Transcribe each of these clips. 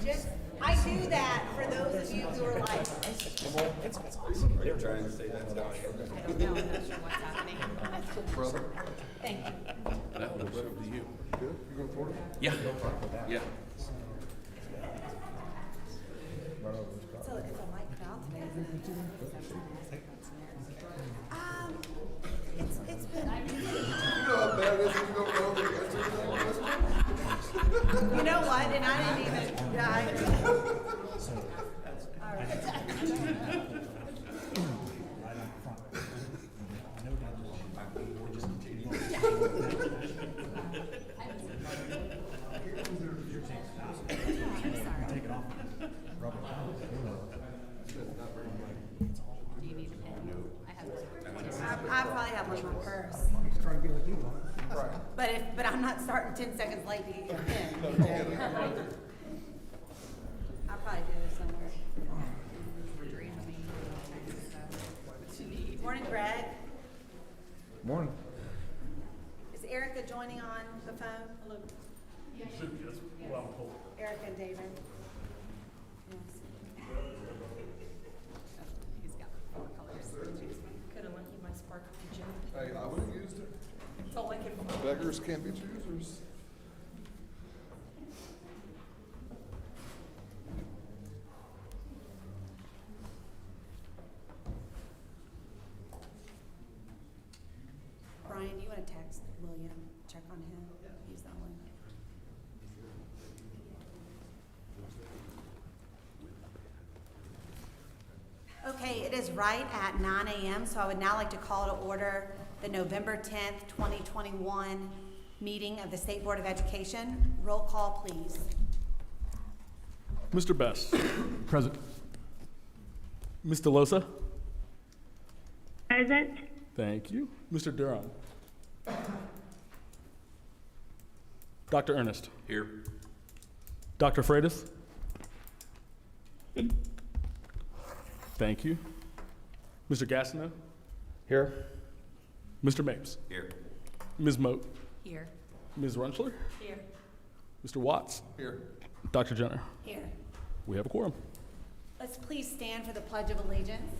I do that for those of you who are like, They're trying to say that's how I am. I don't know, I'm not sure what's happening. Brother, Thank you. that was over to you. Good, you going forward? Yeah, yeah. It's a light crowd today, isn't it? It's been, You know how bad it is when you don't know the answer to that question? you know what, and I didn't even, yeah, I agree. All right. Do you need a pen? I have I probably have one in my purse. Trying to be like you, right? But I'm not starting 10 seconds late to get your pen. I probably do it somewhere. Morning, Greg. Morning. Is Erica joining on the phone? Hello. Erica and David. Yes. He's got 4 colors. Could have lent you my sparkly gem. Hey, I would have used it. It's all Lincoln. Beggars can't be choosers. Brian, do you want to text William? Check on him. He's that one. Okay, it is right at 9 a.m., so I would now like to call to order the November 10th, 2021 meeting of the State Board of Education. Roll call, please. Mr. Best. Present. Ms. DeLosa. Present. Thank you. Mr. Durham. Dr. Ernest. Here. Dr. Freitas. Thank you. Mr. Gastineau. Here. Mr. Mapes. Here. Ms. Moat. Here. Ms. Runchler. Here. Mr. Watts. Here. Dr. Jenner. Here. We have a quorum. Let's please stand for the Pledge of Allegiance.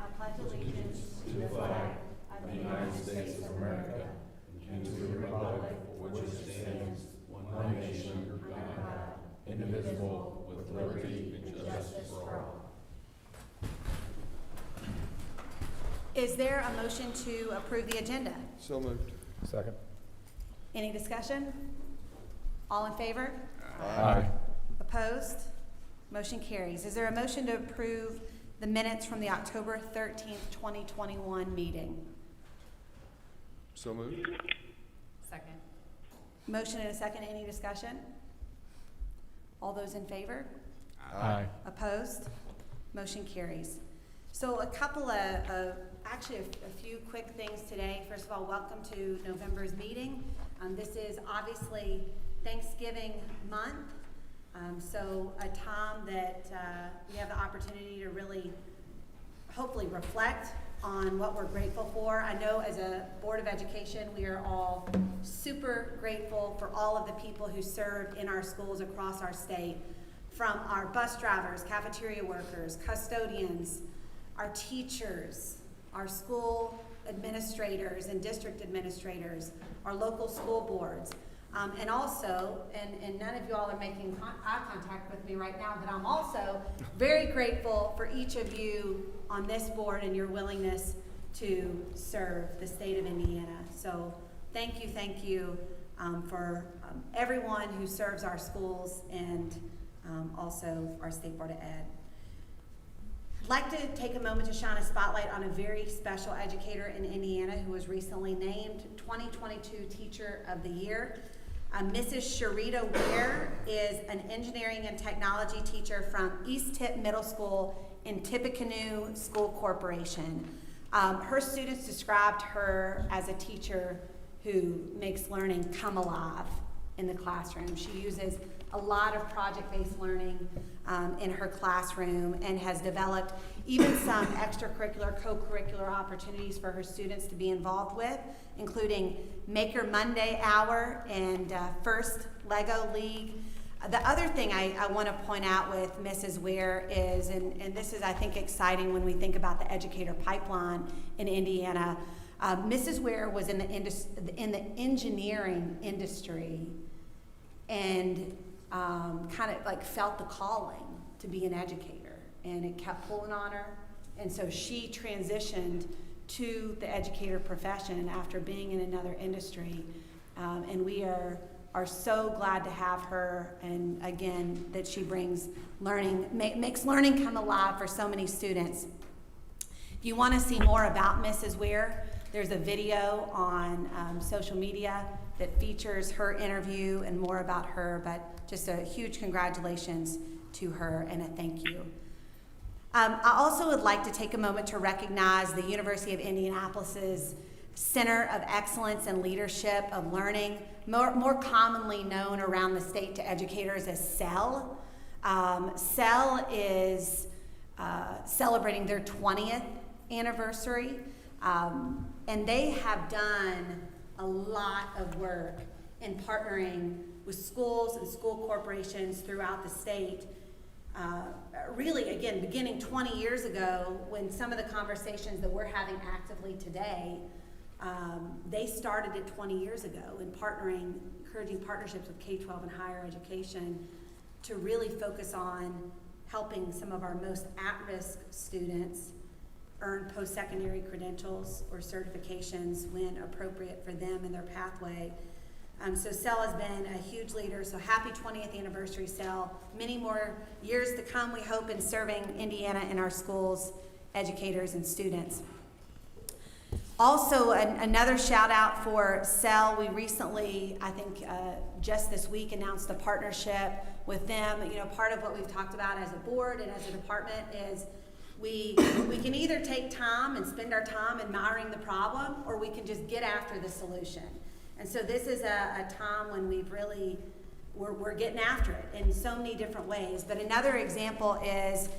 I pledge allegiance to the flag of the United States of America and to the republic for which it stands, one nation, under God, indivisible, with liberty and justice for all. Is there a motion to approve the agenda? So moved. Second. Any discussion? All in favor? Aye. Opposed? Motion carries. Is there a motion to approve the minutes from the October 13th, 2021 meeting? So moved. Second. Motion and a second. Any discussion? All those in favor? Aye. Opposed? Motion carries. So a couple of actually a few quick things today. First of all, welcome to November's meeting. This is obviously Thanksgiving month, so a time that we have the opportunity to really hopefully reflect on what we're grateful for. I know as a Board of Education, we are all super grateful for all of the people who served in our schools across our state, from our bus drivers, cafeteria workers, custodians, our teachers, our school administrators and district administrators, our local school boards, and also, and none of you all are making eye contact with me right now, but I'm also very grateful for each of you on this board and your willingness to serve the state of Indiana. So thank you for everyone who serves our schools and also our State Board of Ed. I'd like to take a moment to shine a spotlight on a very special educator in Indiana who was recently named 2022 Teacher of the Year. Mrs. Sharita Ware is an engineering and technology teacher from East Tip Middle School in Tippecanoe School Corporation. Her students described her as a teacher who makes learning come alive in the classroom. She uses a lot of project-based learning in her classroom and has developed even some extracurricular, co-curricular opportunities for her students to be involved with, including Maker Monday Hour and First Lego League. The other thing I want to point out with Mrs. Ware is, and this is, I think, exciting when we think about the educator pipeline in Indiana, Mrs. Ware was in the engineering industry and kind of like felt the calling to be an educator, and it kept pulling on her, and so she transitioned to the educator profession after being in another industry, and we are so glad to have her, and again, that she brings learning, makes learning come alive for so many students. If you want to see more about Mrs. Ware, there's a video on social media that features her interview and more about her, but just a huge congratulations to her and a thank you. I also would like to take a moment to recognize the University of Indianapolis's Center of Excellence in Leadership of Learning, more commonly known around the state to educators as CEL. CEL is celebrating their 20th anniversary, and they have done a lot of work in partnering with schools and school corporations throughout the state. Really, again, beginning 20 years ago, when some of the conversations that we're having actively today, they started it 20 years ago in encouraging partnerships with K-12 and higher education to really focus on helping some of our most at-risk students earn post-secondary credentials or certifications when appropriate for them and their pathway. So CEL has been a huge leader, so happy 20th anniversary, CEL. Many more years to come, we hope, in serving Indiana in our schools, educators, and students. Also, another shout out for CEL. We recently, I think just this week, announced a partnership with them. You know, part of what we've talked about as a board and as a department is we can either take time and spend our time admiring the problem, or we can just get after the solution. And so this is a time when we're getting after it in so many different ways. But another example is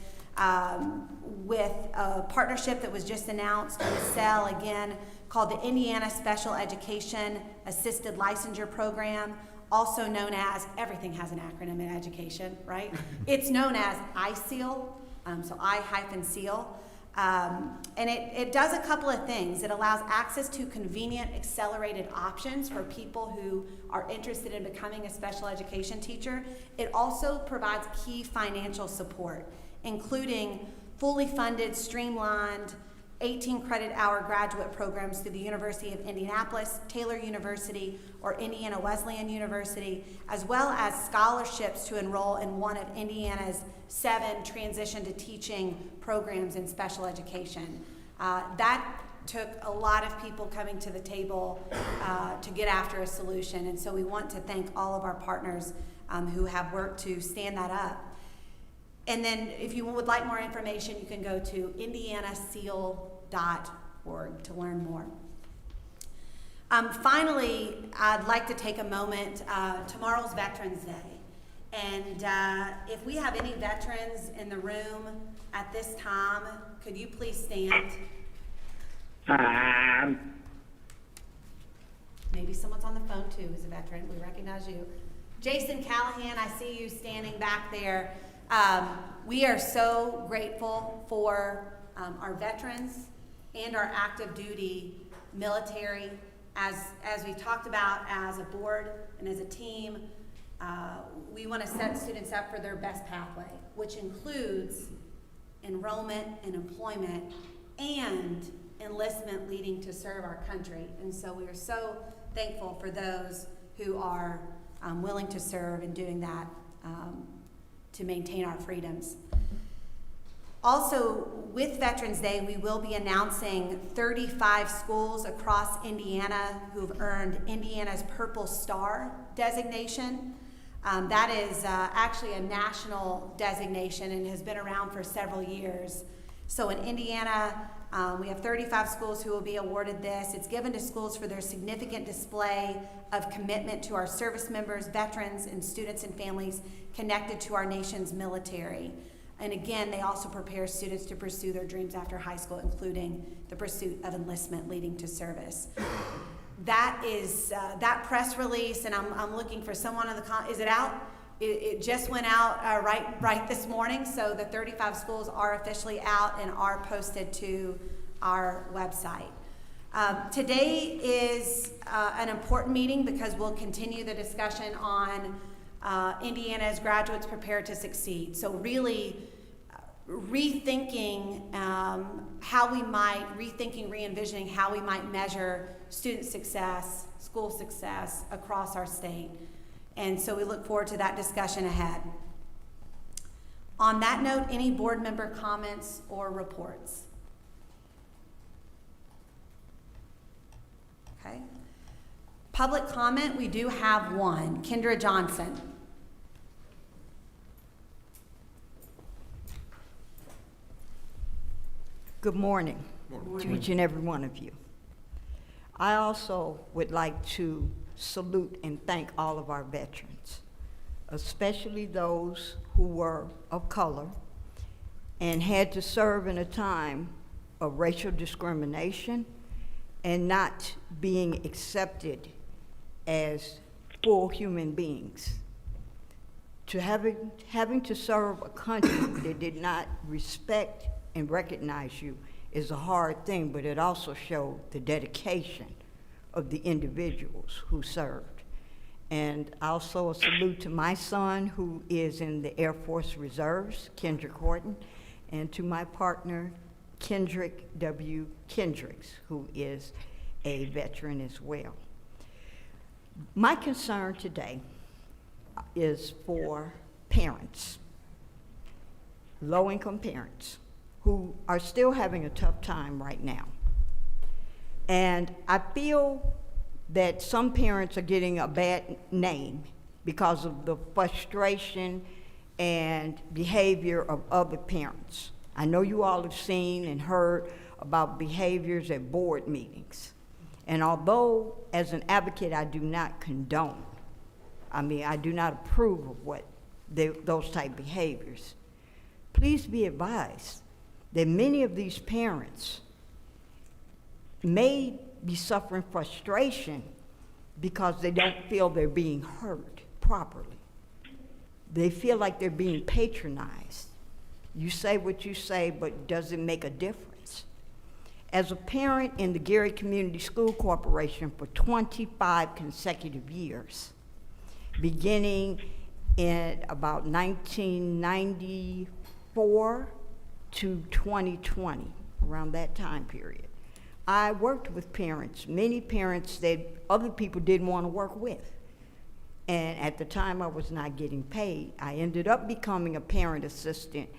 with a partnership that was just announced with CEL, again, called the Indiana Special Education Assisted Licensure Program, also known as, everything has an acronym in education, right? It's known as ISEAL, so I-SEAL. And it does a couple of things. It allows access to convenient, accelerated options for people who are interested in becoming a special education teacher. It also provides key financial support, including fully funded, streamlined, 18 credit hour graduate programs through the University of Indianapolis, Taylor University, or Indiana Wesleyan University, as well as scholarships to enroll in one of Indiana's 7 transition to teaching programs in special education. That took a lot of people coming to the table to get after a solution, and so we want to thank all of our partners who have worked to stand that up. And then if you would like more information, you can go to indianaseal.org to learn more. Finally, I'd like to take a moment. Tomorrow's Veterans Day. And if we have any veterans in the room at this time, could you please stand? Maybe someone's on the phone too who's a veteran. We recognize you. Jason Callahan, I see you standing back there. We are so grateful for our veterans and our active duty military. As we talked about as a board and as a team, we want to set students up for their best pathway, which includes enrollment and employment and enlistment leading to serve our country. And so we are so thankful for those who are willing to serve and doing that to maintain our freedoms. Also, with Veterans Day, we will be announcing 35 schools across Indiana who've earned Indiana's Purple Star designation. That is actually a national designation and has been around for several years. So in Indiana, We have 35 schools who will be awarded this. It's given to schools for their significant display of commitment to our service members, veterans, and students and families connected to our nation's military. And again, they also prepare students to pursue their dreams after high school, including the pursuit of enlistment leading to service. That is, that press release, and I'm looking for someone in the, is it out? It just went out right this morning, so the 35 schools are officially out and are posted to our website. Today is an important meeting because we'll continue the discussion on Indiana's Graduates Prepare to Succeed. So really re-envisioning how we might measure student success, school success across our state. And so we look forward to that discussion ahead. On that note, any board member comments or reports? Okay. Public comment, we do have one. Kendra Johnson. Good morning to each and every one of you. I also would like to salute and thank all of our veterans, especially those who were of color and had to serve in a time of racial discrimination and not being accepted as full human beings. To having to serve a country that did not respect and recognize you is a hard thing, but it also showed the dedication of the individuals who served. And also a salute to my son, who is in the Air Force Reserves, Kendrick Horton, and to my partner, Kendrick W. Kendricks, who is a veteran as well. My concern today is for parents, low-income parents, who are still having a tough time right now. And I feel that some parents are getting a bad name because of the frustration and behavior of other parents. I know you all have seen and heard about behaviors at board meetings. And although, as an advocate, I do not condone, I do not approve of those type behaviors, please be advised that many of these parents may be suffering frustration because they don't feel they're being heard properly. They feel like they're being patronized. You say what you say, but does it make a difference? As a parent in the Gary Community School Corporation for 25 consecutive years, beginning in about 1994 to 2020, around that time period, I worked with parents, many parents that other people didn't want to work with. And at the time I was not getting paid. I ended up becoming a parent assistant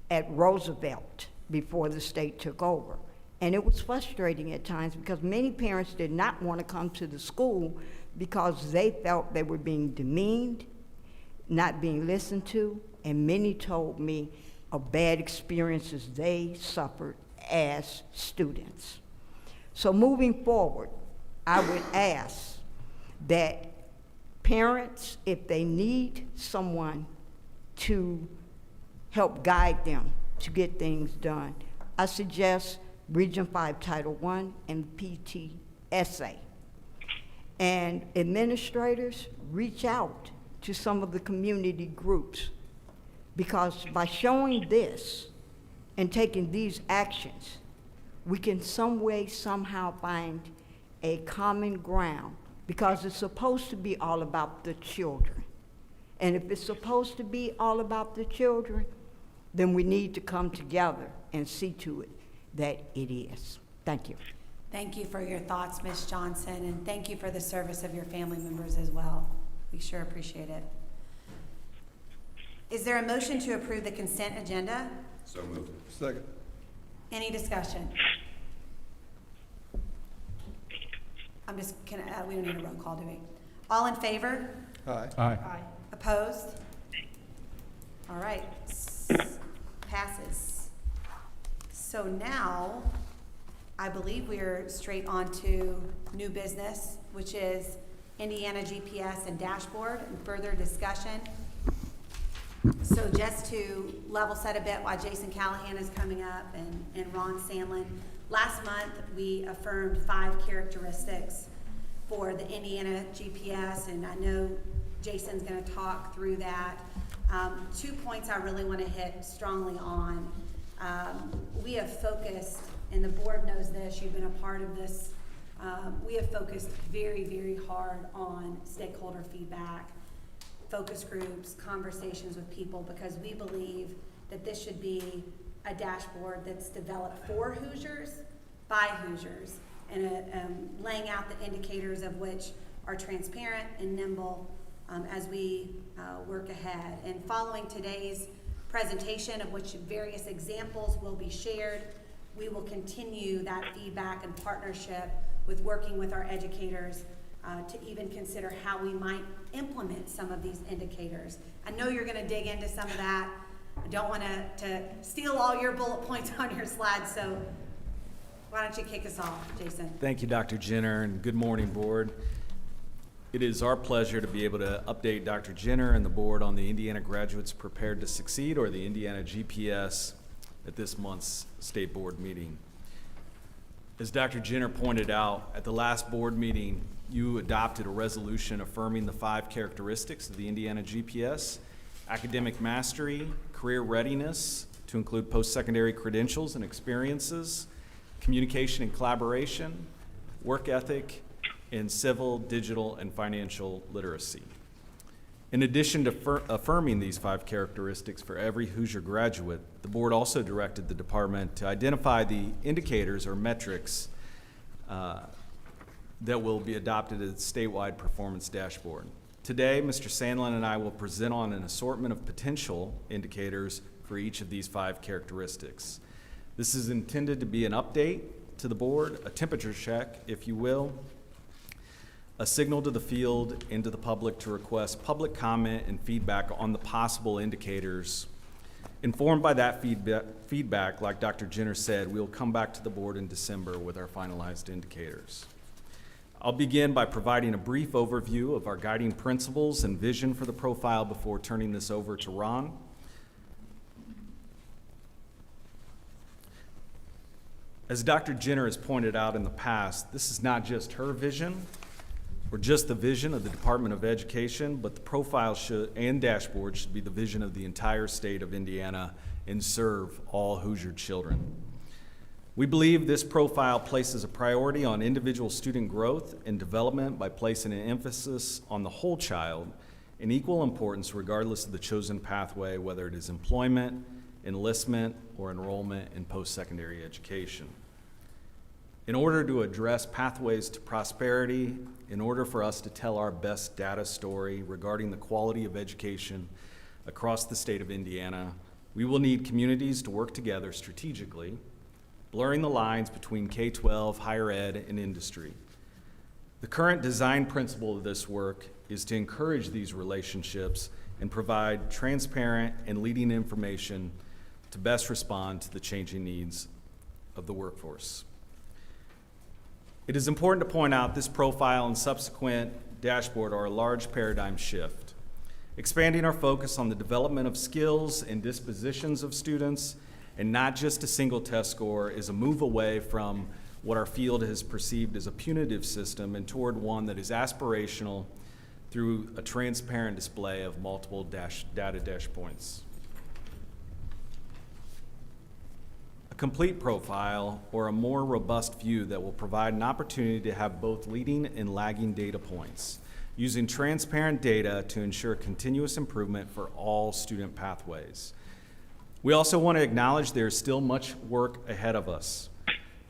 at Roosevelt before the state took over. And it was frustrating at times because many parents did not want to come to the school because they felt they were being demeaned, not being listened to, and many told me of bad experiences they suffered as students. So moving forward, I would ask that parents, if they need someone to help guide them to get things done, I suggest Region 5 Title I and PTSA. And administrators, reach out to some of the community groups, because by showing this and taking these actions, we can some way, somehow find a common ground, because it's supposed to be all about the children. And if it's supposed to be all about the children, then we need to come together and see to it that it is. Thank you. Thank you for your thoughts, Ms. Johnson, and thank you for the service of your family members as well. We sure appreciate it. Is there a motion to approve the consent agenda? So moved. Second. Any discussion? We don't need a roll call, do we? All in favor? Aye. Aye. Opposed? All right, passes. So now, I believe we are straight on to new business, which is Indiana GPS and dashboard and further discussion. So just to level set a bit while Jason Callahan is coming up and Ron Sandlin, last month we affirmed 5 characteristics for the Indiana GPS, and I know Jason's going to talk through that. 2 points I really want to hit strongly on. We have focused, and the board knows this, you've been a part of this, we have focused very, very hard on stakeholder feedback, focus groups, conversations with people, because we believe that this should be a dashboard that's developed for Hoosiers, by Hoosiers, and laying out the indicators of which are transparent and nimble as we work ahead. And following today's presentation, of which various examples will be shared, we will continue that feedback and partnership with working with our educators to even consider how we might implement some of these indicators. I know you're going to dig into some of that. I don't want to steal all your bullet points on your slides, so why don't you kick us off, Jason? Thank you, Dr. Jenner, and good morning, board. It is our pleasure to be able to update Dr. Jenner and the board on the Indiana Graduates Prepared to Succeed, or the Indiana GPS, at this month's state board meeting. As Dr. Jenner pointed out, at the last board meeting, you adopted a resolution affirming the 5 characteristics of the Indiana GPS: academic mastery, career readiness, to include post-secondary credentials and experiences, communication and collaboration, work ethic, and civil, digital, and financial literacy. In addition to affirming these 5 characteristics for every Hoosier graduate, the board also directed the department to identify the indicators or metrics that will be adopted as a statewide performance dashboard. Today, Mr. Sandlin and I will present on an assortment of potential indicators for each of these 5 characteristics. This is intended to be an update to the board, a temperature check, if you will, a signal to the field and to the public to request public comment and feedback on the possible indicators. Informed by that feedback, like Dr. Jenner said, we'll come back to the board in December with our finalized indicators. I'll begin by providing a brief overview of our guiding principles and vision for the profile before turning this over to Ron. As Dr. Jenner has pointed out in the past, this is not just her vision or just the vision of the Department of Education, but the profile and dashboard should be the vision of the entire state of Indiana and serve all Hoosier children. We believe this profile places a priority on individual student growth and development by placing an emphasis on the whole child in equal importance regardless of the chosen pathway, whether it is employment, enlistment, or enrollment in post-secondary education. In order to address pathways to prosperity, in order for us to tell our best data story regarding the quality of education across the state of Indiana, we will need communities to work together strategically, blurring the lines between K-12, higher ed, and industry. The current design principle of this work is to encourage these relationships and provide transparent and leading information to best respond to the changing needs of the workforce. It is important to point out this profile and subsequent dashboard are a large paradigm shift, expanding our focus on the development of skills and dispositions of students, and not just a single test score, is a move away from what our field has perceived as a punitive system and toward one that is aspirational through a transparent display of multiple data dash points. A complete profile, or a more robust view that will provide an opportunity to have both leading and lagging data points, using transparent data to ensure continuous improvement for all student pathways. We also want to acknowledge there is still much work ahead of us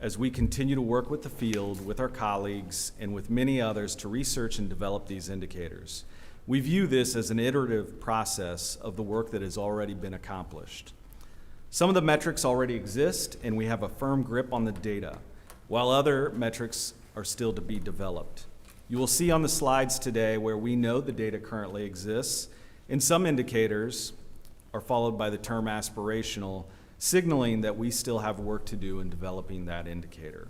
as we continue to work with the field, with our colleagues, and with many others to research and develop these indicators. We view this as an iterative process of the work that has already been accomplished. Some of the metrics already exist, and we have a firm grip on the data, while other metrics are still to be developed. You will see on the slides today where we know the data currently exists, and some indicators are followed by the term aspirational, signaling that we still have work to do in developing that indicator.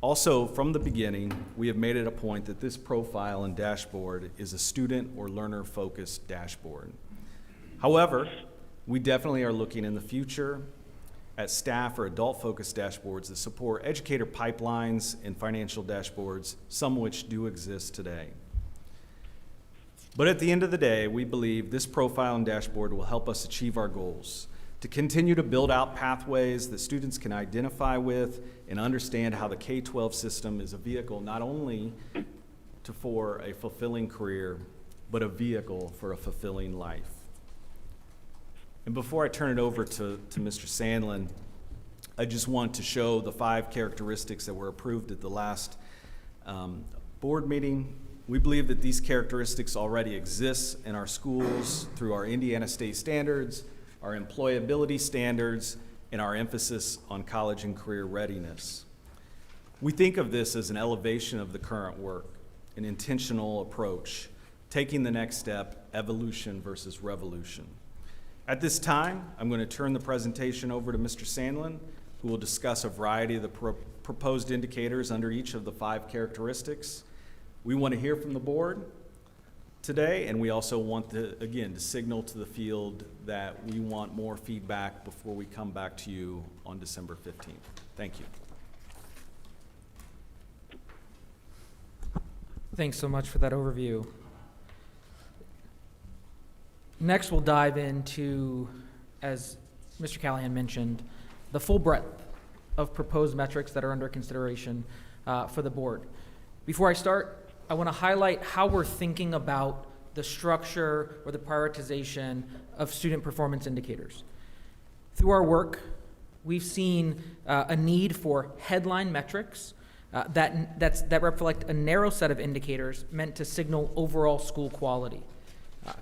Also, from the beginning, we have made it a point that this profile and dashboard is a student or learner-focused dashboard. However, we definitely are looking in the future at staff or adult-focused dashboards that support educator pipelines and financial dashboards, some which do exist today. But at the end of the day, we believe this profile and dashboard will help us achieve our goals, to continue to build out pathways that students can identify with and understand how the K-12 system is a vehicle not only for a fulfilling career, but a vehicle for a fulfilling life. And before I turn it over to Mr. Sandlin, I just want to show the 5 characteristics that were approved at the last board meeting. We believe that these characteristics already exist in our schools through our Indiana state standards, our employability standards, and our emphasis on college and career readiness. We think of this as an elevation of the current work, an intentional approach, taking the next step, evolution versus revolution. At this time, I'm going to turn the presentation over to Mr. Sandlin, who will discuss a variety of the proposed indicators under each of the 5 characteristics. We want to hear from the board today, and we also want to, again, to signal to the field that we want more feedback before we come back to you on December 15th. Thank you. Thanks so much for that overview. Next, we'll dive into, as Mr. Callahan mentioned, the full breadth of proposed metrics that are under consideration for the board. Before I start, I want to highlight how we're thinking about the structure or the prioritization of student performance indicators. Through our work, we've seen a need for headline metrics that reflect a narrow set of indicators meant to signal overall school quality.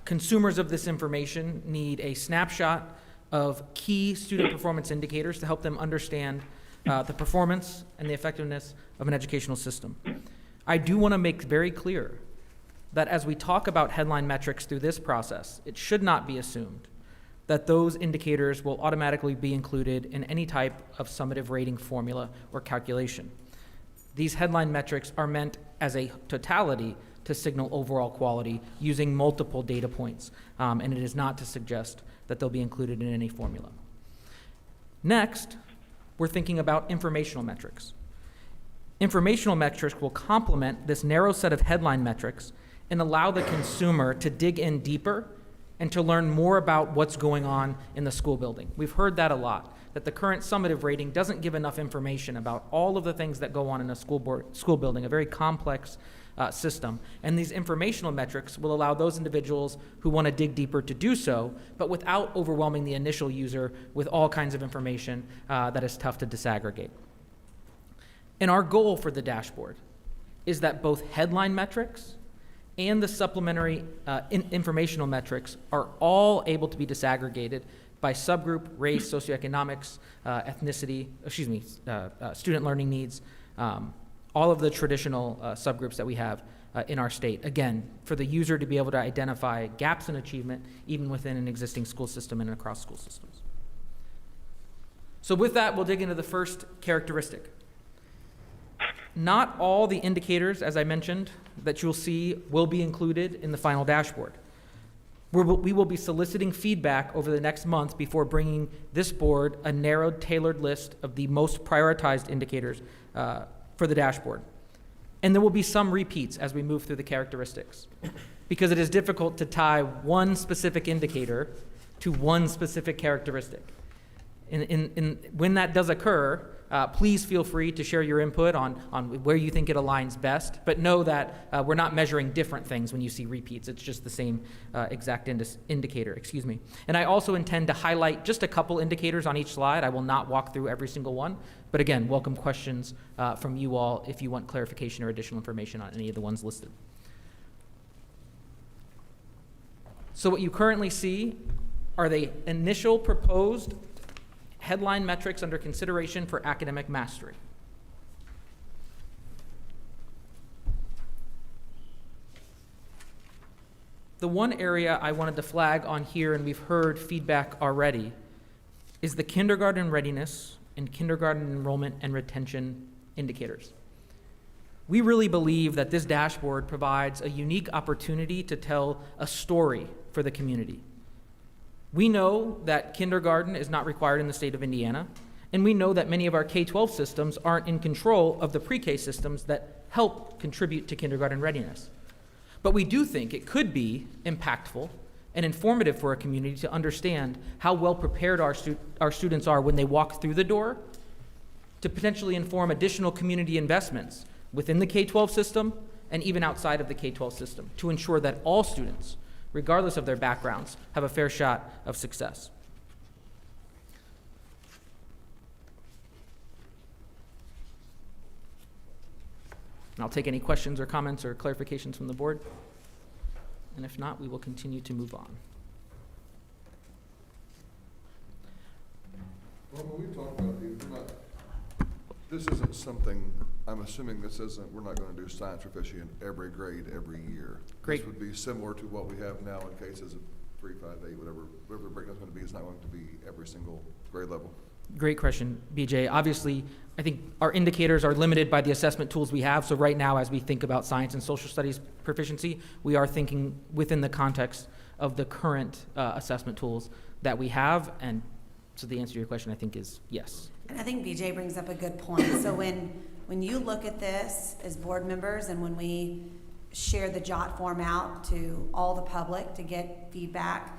Consumers of this information need a snapshot of key student performance indicators to help them understand the performance and the effectiveness of an educational system. I do want to make very clear that as we talk about headline metrics through this process, it should not be assumed that those indicators will automatically be included in any type of summative rating formula or calculation. These headline metrics are meant as a totality to signal overall quality using multiple data points, and it is not to suggest that they'll be included in any formula. Next, we're thinking about informational metrics. Informational metrics will complement this narrow set of headline metrics and allow the consumer to dig in deeper and to learn more about what's going on in the school building. We've heard that a lot, that the current summative rating doesn't give enough information about all of the things that go on in a school building, a very complex system. And these informational metrics will allow those individuals who want to dig deeper to do so, but without overwhelming the initial user with all kinds of information that is tough to disaggregate. And our goal for the dashboard is that both headline metrics and the supplementary informational metrics are all able to be disaggregated by subgroup, race, socioeconomics, ethnicity, student learning needs, all of the traditional subgroups that we have in our state. Again, for the user to be able to identify gaps in achievement even within an existing school system and across school systems. So with that, we'll dig into the first characteristic. Not all the indicators, as I mentioned, that you'll see will be included in the final dashboard. We will be soliciting feedback over the next month before bringing this board a narrowed, tailored list of the most prioritized indicators for the dashboard. And there will be some repeats as we move through the characteristics, because it is difficult to tie one specific indicator to one specific characteristic. When that does occur, please feel free to share your input on where you think it aligns best, but know that we're not measuring different things when you see repeats. It's just the same exact indicator, And I also intend to highlight just a couple indicators on each slide. I will not walk through every single one, but again, welcome questions from you all if you want clarification or additional information on any of the ones listed. So what you currently see are the initial proposed headline metrics under consideration for academic mastery. The one area I wanted to flag on here, and we've heard feedback already, is the kindergarten readiness and kindergarten enrollment and retention indicators. We really believe that this dashboard provides a unique opportunity to tell a story for the community. We know that kindergarten is not required in the state of Indiana, and we know that many of our K-12 systems aren't in control of the pre-K systems that help contribute to kindergarten readiness. But we do think it could be impactful and informative for a community to understand how well prepared our students are when they walk through the door, to potentially inform additional community investments within the K-12 system and even outside of the K-12 system to ensure that all students, regardless of their backgrounds, have a fair shot of success. And I'll take any questions or comments or clarifications from the board. And if not, we will continue to move on. Well, when we talk about these, this isn't something, I'm assuming this isn't, we're not gonna do science proficiency in every grade every year. Great. This would be similar to what we have now in cases of 3, 5, 8, whatever the breakdown's gonna be, it's not going to be every single grade level. Great question, BJ. Obviously, I think our indicators are limited by the assessment tools we have. So right now, as we think about science and social studies proficiency, we are thinking within the context of the current assessment tools that we have. And so the answer to your question, I think, is yes. And I think BJ brings up a good point. So when you look at this as board members and when we share the JOT form out to all the public to get feedback,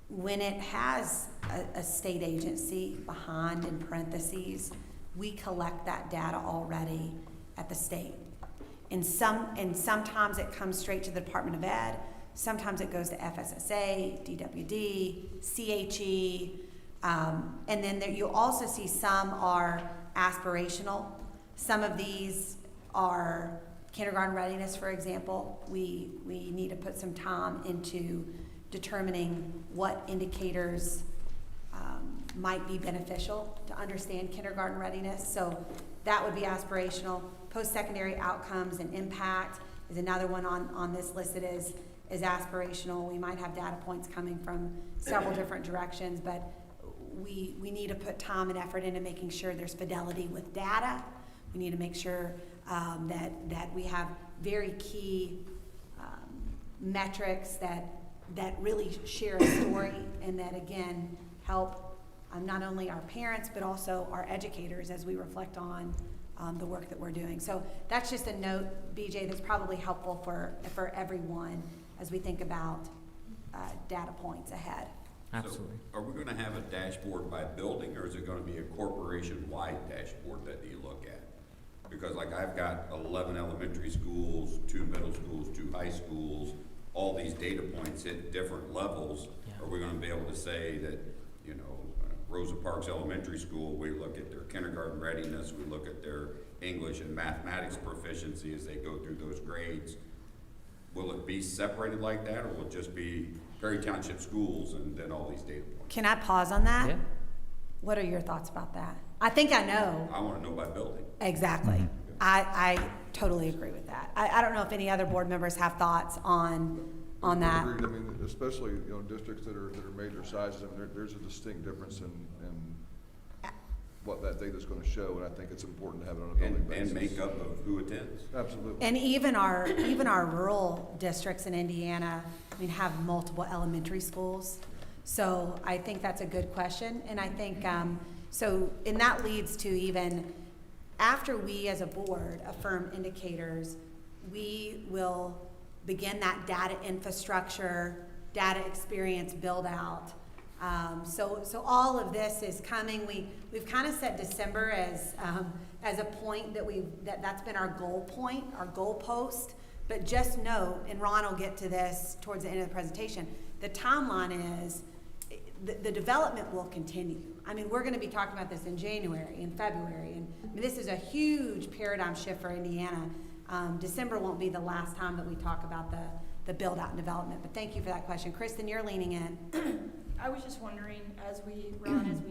when it has a state agency behind in parentheses, we collect that data already at the state. And sometimes it comes straight to the Department of Ed, sometimes it goes to FSSA, DWD, CHE, and then you'll also see some are aspirational. Some of these are kindergarten readiness, for example. We need to put some time into determining what indicators might be beneficial to understand kindergarten readiness. So that would be aspirational. Post-secondary outcomes and impact is another one on this list that is aspirational. We might have data points coming from several different directions, but we need to put time and effort into making sure there's fidelity with data. We need to make sure that we have very key metrics that really share a story and that, again, help not only our parents but also our educators as we reflect on the work that we're doing. So that's just a note, BJ, that's probably helpful for everyone as we think about data points ahead. Absolutely. So are we gonna have a dashboard by building, or is it gonna be a corporation-wide dashboard that you look at? Because like I've got 11 elementary schools, 2 middle schools, 2 high schools, all these data points at different levels. Yeah. Are we gonna be able to say that, you know, Rosa Parks Elementary School, we look at their kindergarten readiness, we look at their English and mathematics proficiency as they go through those grades? Will it be separated like that, or will it just be Perry Township schools and then all these data points? Can I pause on that? Yeah. What are your thoughts about that? I think I know. I wanna know by building. Exactly. I totally agree with that. I don't know if any other board members have thoughts on that. Agreed. I mean, especially, you know, districts that are major sizes, I mean, there's a distinct difference in what that data's gonna show, and I think it's important to have it on a building basis. And makeup of who attends. Absolutely. And even our rural districts in Indiana, I mean, have multiple elementary schools. So I think that's a good question. And I think, and that leads to even after we as a board affirm indicators, we will begin that data infrastructure, data experience build out. So all of this is coming. We've kind of set December as a point that's been our goal point, our goal post. But just note, and Ron will get to this towards the end of the presentation, the timeline is the development will continue. I mean, we're going to be talking about this in January, in February, and I mean, this is a huge paradigm shift for Indiana. December won't be the last time that we talk about the build out and development. But thank you for that question. Kristen, you're leaning in. I was just wondering, as we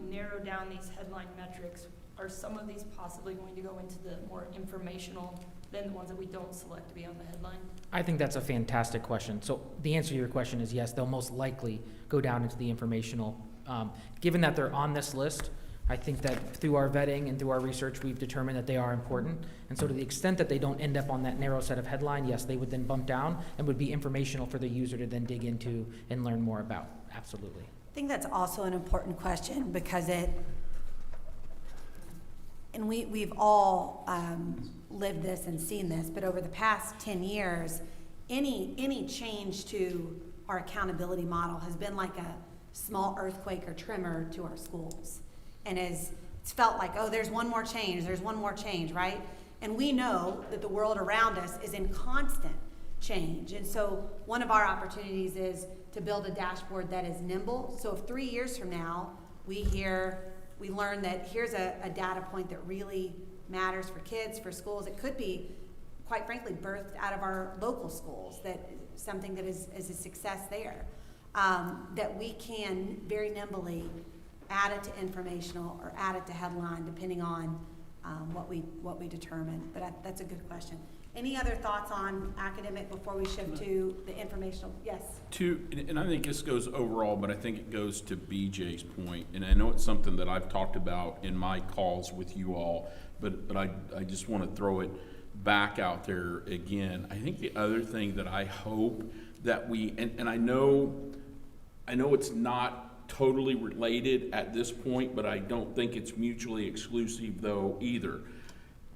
narrow down these headline metrics, are some of these possibly going to go into the more informational than the ones that we don't select to be on the headline? I think that's a fantastic question. So the answer to your question is yes, they'll most likely go down into the informational. Given that they're on this list, I think that through our vetting and through our research, we've determined that they are important. And so to the extent that they don't end up on that narrow set of headline, yes, they would then bump down and would be informational for the user to then dig into and learn more about. Absolutely. I think that's also an important question because and we've all lived this and seen this, but over the past 10 years, any change to our accountability model has been like a small earthquake or tremor to our schools. And it's felt like, oh, there's one more change, right? And we know that the world around us is in constant change. And so one of our opportunities is to build a dashboard that is nimble. So if 3 years from now, we learn that here's a data point that really matters for kids, for schools, it could be, quite frankly, birthed out of our local schools, that something that is a success there, that we can very nimbly add it to informational or add it to headline, depending on what we determine. But that's a good question. Any other thoughts on academic before we shift to the informational? Yes. And I think this goes overall, but I think it goes to BJ's point, and I know it's something that I've talked about in my calls with you all, but I just want to throw it back out there again. I think the other thing that I hope that and I know it's not totally related at this point, but I don't think it's mutually exclusive though either,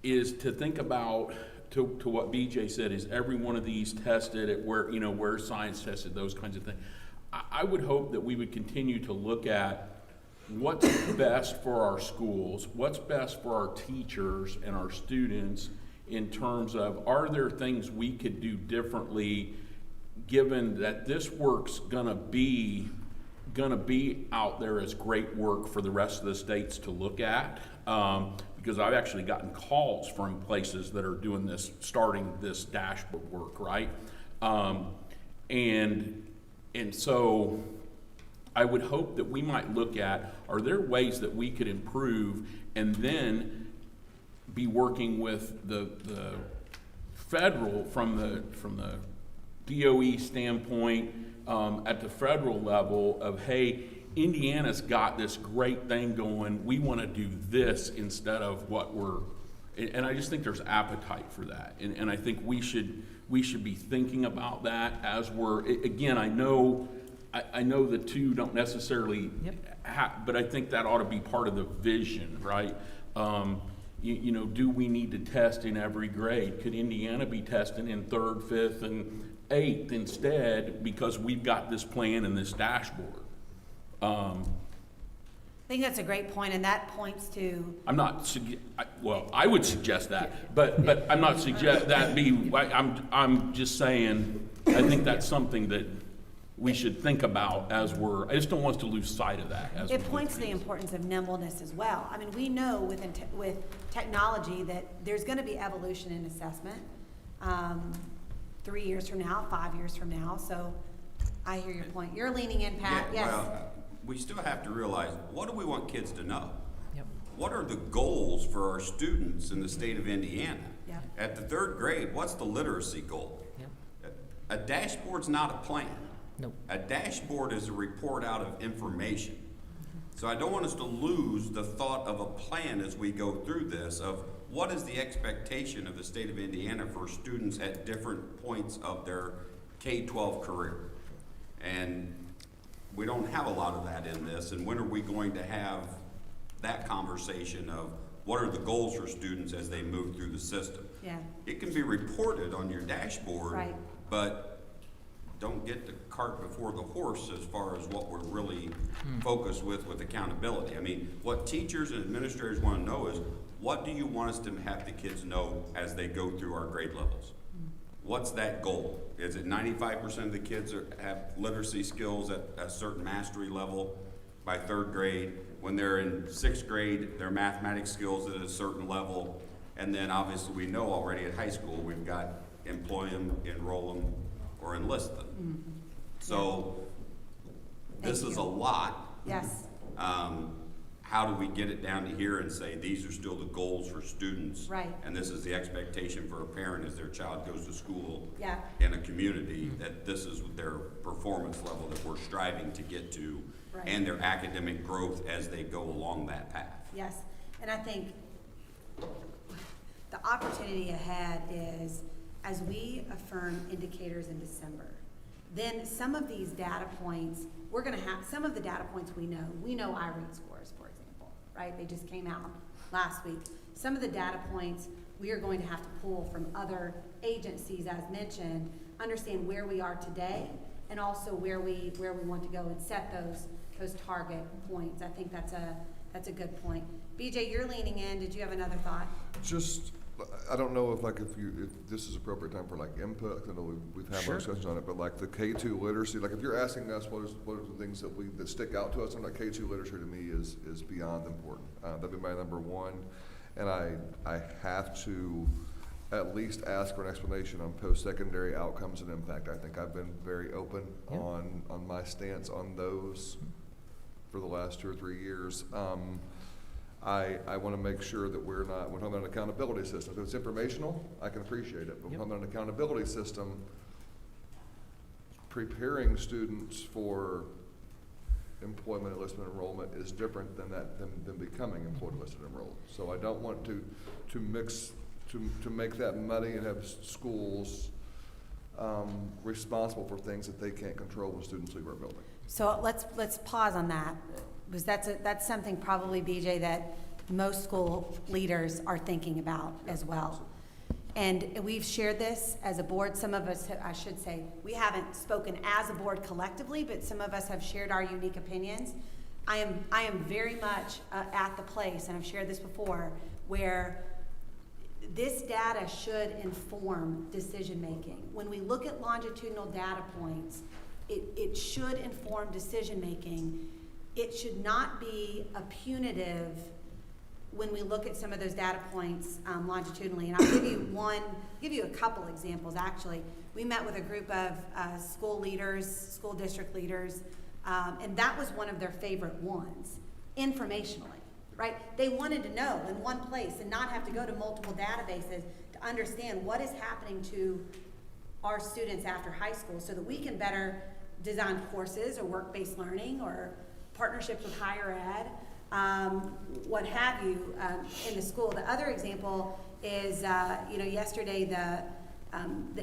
is to think about to what BJ said, is every one of these tested at where science tested, those kinds of things. I would hope that we would continue to look at what's best for our schools, what's best for our teachers and our students in terms of, are there things we could do differently given that this work's gonna be out there as great work for the rest of the states to look at. Because I've actually gotten calls from places that are doing this, starting this dashboard work, right? And so I would hope that we might look at, are there ways that we could improve and then be working with the federal, from the DOE standpoint, at the federal level of, hey, Indiana's got this great thing going, we want to do this instead of what and I just think there's appetite for that. And I think we should be thinking about that as again, I know the two don't necessarily, but I think that ought to be part of the vision, right? Do we need to test in every grade? Could Indiana be testing in 3rd, 5th, and 8th instead, because we've got this plan and this dashboard? I think that's a great point, and that points to. I would suggest that, but I'm not suggest that be. I'm just saying. I think that's something that we should think about as I just don't want us to lose sight of that. It points to the importance of nimbleness as well. I mean, we know with technology that there's going to be evolution in assessment 3 years from now, 5 years from now. So I hear your point. You're leaning in, Pat. Yeah, yes. well, we still have to realize, what do we want kids to know? Yep. What are the goals for our students in the state of Indiana? Yep. At the 3rd grade, what's the literacy goal? Yep. A dashboard's not a plan. Nope. A dashboard is a report out of information. So I don't want us to lose the thought of a plan as we go through this, of what is the expectation of the state of Indiana for students at different points of their K-12 career. And we don't have a lot of that in this, and when are we going to have that conversation of what are the goals for students as they move through the system? Yeah. It can be reported on your dashboard, Right. but don't get the cart before the horse as far as what we're really focused with accountability. I mean, what teachers and administrators want to know is, what do you want us to have the kids know as they go through our grade levels? What's that goal? Is it 95% of the kids have literacy skills at a certain mastery level by 3rd grade? When they're in 6th grade, their mathematics skills at a certain level. And then obviously we know already at high school, we've got employ them, enroll them, or enlist them. Mm-hmm. So this is a lot. Yes. How do we get it down to here and say, these are still the goals for students? Right. And this is the expectation for a parent as their child goes to school Yeah. in a community, that this is their performance level that we're striving to get to Right. and their academic growth as they go along that path. Yes, and I think the opportunity ahead is, as we affirm indicators in December, then some of these data points, we're gonna have, some of the data points we know iRead scores, for example, right? They just came out last week. Some of the data points we are going to have to pull from other agencies, as mentioned, understand where we are today, and also where we want to go and set those target points. I think that's a good point. BJ, you're leaning in. Did you have another thought? Just, I don't know if if this is appropriate time for like input, I know we've had Sure. more discussions on it, but like the K2 literacy, like if you're asking us what are the things that stick out to us, and like K2 literacy to me is beyond important. That'd be my number one, and I have to at least ask for an explanation on post-secondary outcomes and impact. I think I've been very open on my stance on those for the last 2 or 3 years. I want to make sure that we're talking about an accountability system. If it's informational, I can appreciate it, but we're talking about an accountability system, preparing students for employment enlistment enrollment is different than becoming employed enlisted enrolled. So I don't want to make that muddy and have schools responsible for things that they can't control when students leave our building. So let's pause on that, because that's something probably, BJ, that most school leaders are thinking about as well. And we've shared this as a board. Some of us, I should say, we haven't spoken as a board collectively, but some of us have shared our unique opinions. I am very much at the place, and I've shared this before, where this data should inform decision-making. When we look at longitudinal data points, it should inform decision-making. It should not be a punitive when we look at some of those data points longitudinally. And I'll give you a couple examples, actually. We met with a group of school leaders, school district leaders, and that was one of their favorite ones, informationally. Right? They wanted to know in one place and not have to go to multiple databases to understand what is happening to our students after high school, so that we can better design courses or work-based learning or partnerships with higher ed, what have you, in the school. The other example is, yesterday the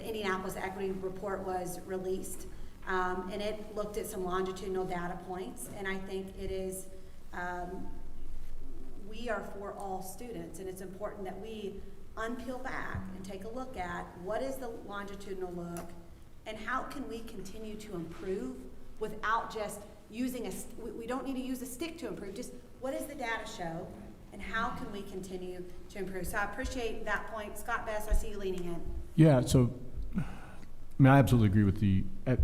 Indianapolis Equity Report was released, and it looked at some longitudinal data points, and I think it is, we are for all students, and it's important that we unpeel back and take a look at what is the longitudinal look, and how can we continue to improve without just using we don't need to use a stick to improve, just what does the data show, and how can we continue to improve? So I appreciate that point. Scott Bess, I see you leaning in. Yeah, so, I absolutely agree with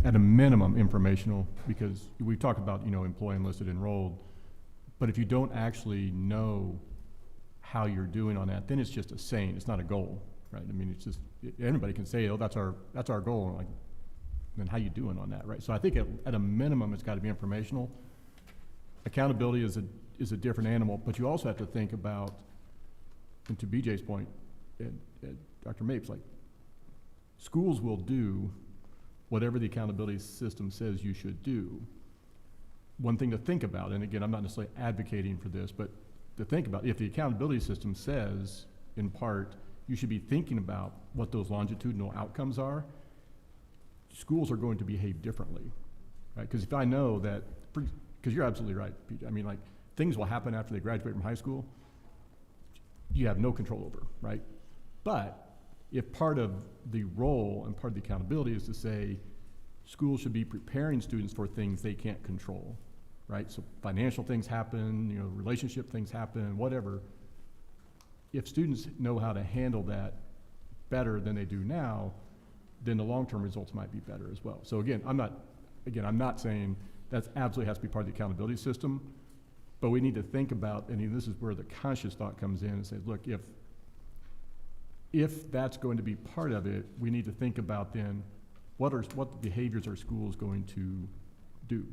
at a minimum, informational, because we've talked about, employee enlisted enrolled, but if you don't actually know how you're doing on that, then it's just a saying, it's not a goal, right? It's just, anybody can say, oh, that's our goal, like, then how you doing on that, right? So I think at a minimum, it's gotta be informational. Accountability is a different animal, but you also have to think about, and to BJ's point, and Dr. Mapes, like, schools will do whatever the accountability system says you should do. One thing to think about, and again, I'm not necessarily advocating for this, but to think about, if the accountability system says, in part, you should be thinking about what those longitudinal outcomes are, schools are going to behave differently, right? Because if I know that, because you're absolutely right, PJ, things will happen after they graduate from high school, you have no control over, right? But if part of the role and part of the accountability is to say, schools should be preparing students for things they can't control, right? So financial things happen, relationship things happen, whatever. If students know how to handle that better than they do now, then the long-term results might be better as well. So again, I'm not saying that absolutely has to be part of the accountability system, but we need to think about, and this is where the conscious thought comes in and says, look, if that's going to be part of it, we need to think about then what behaviors are schools going to do,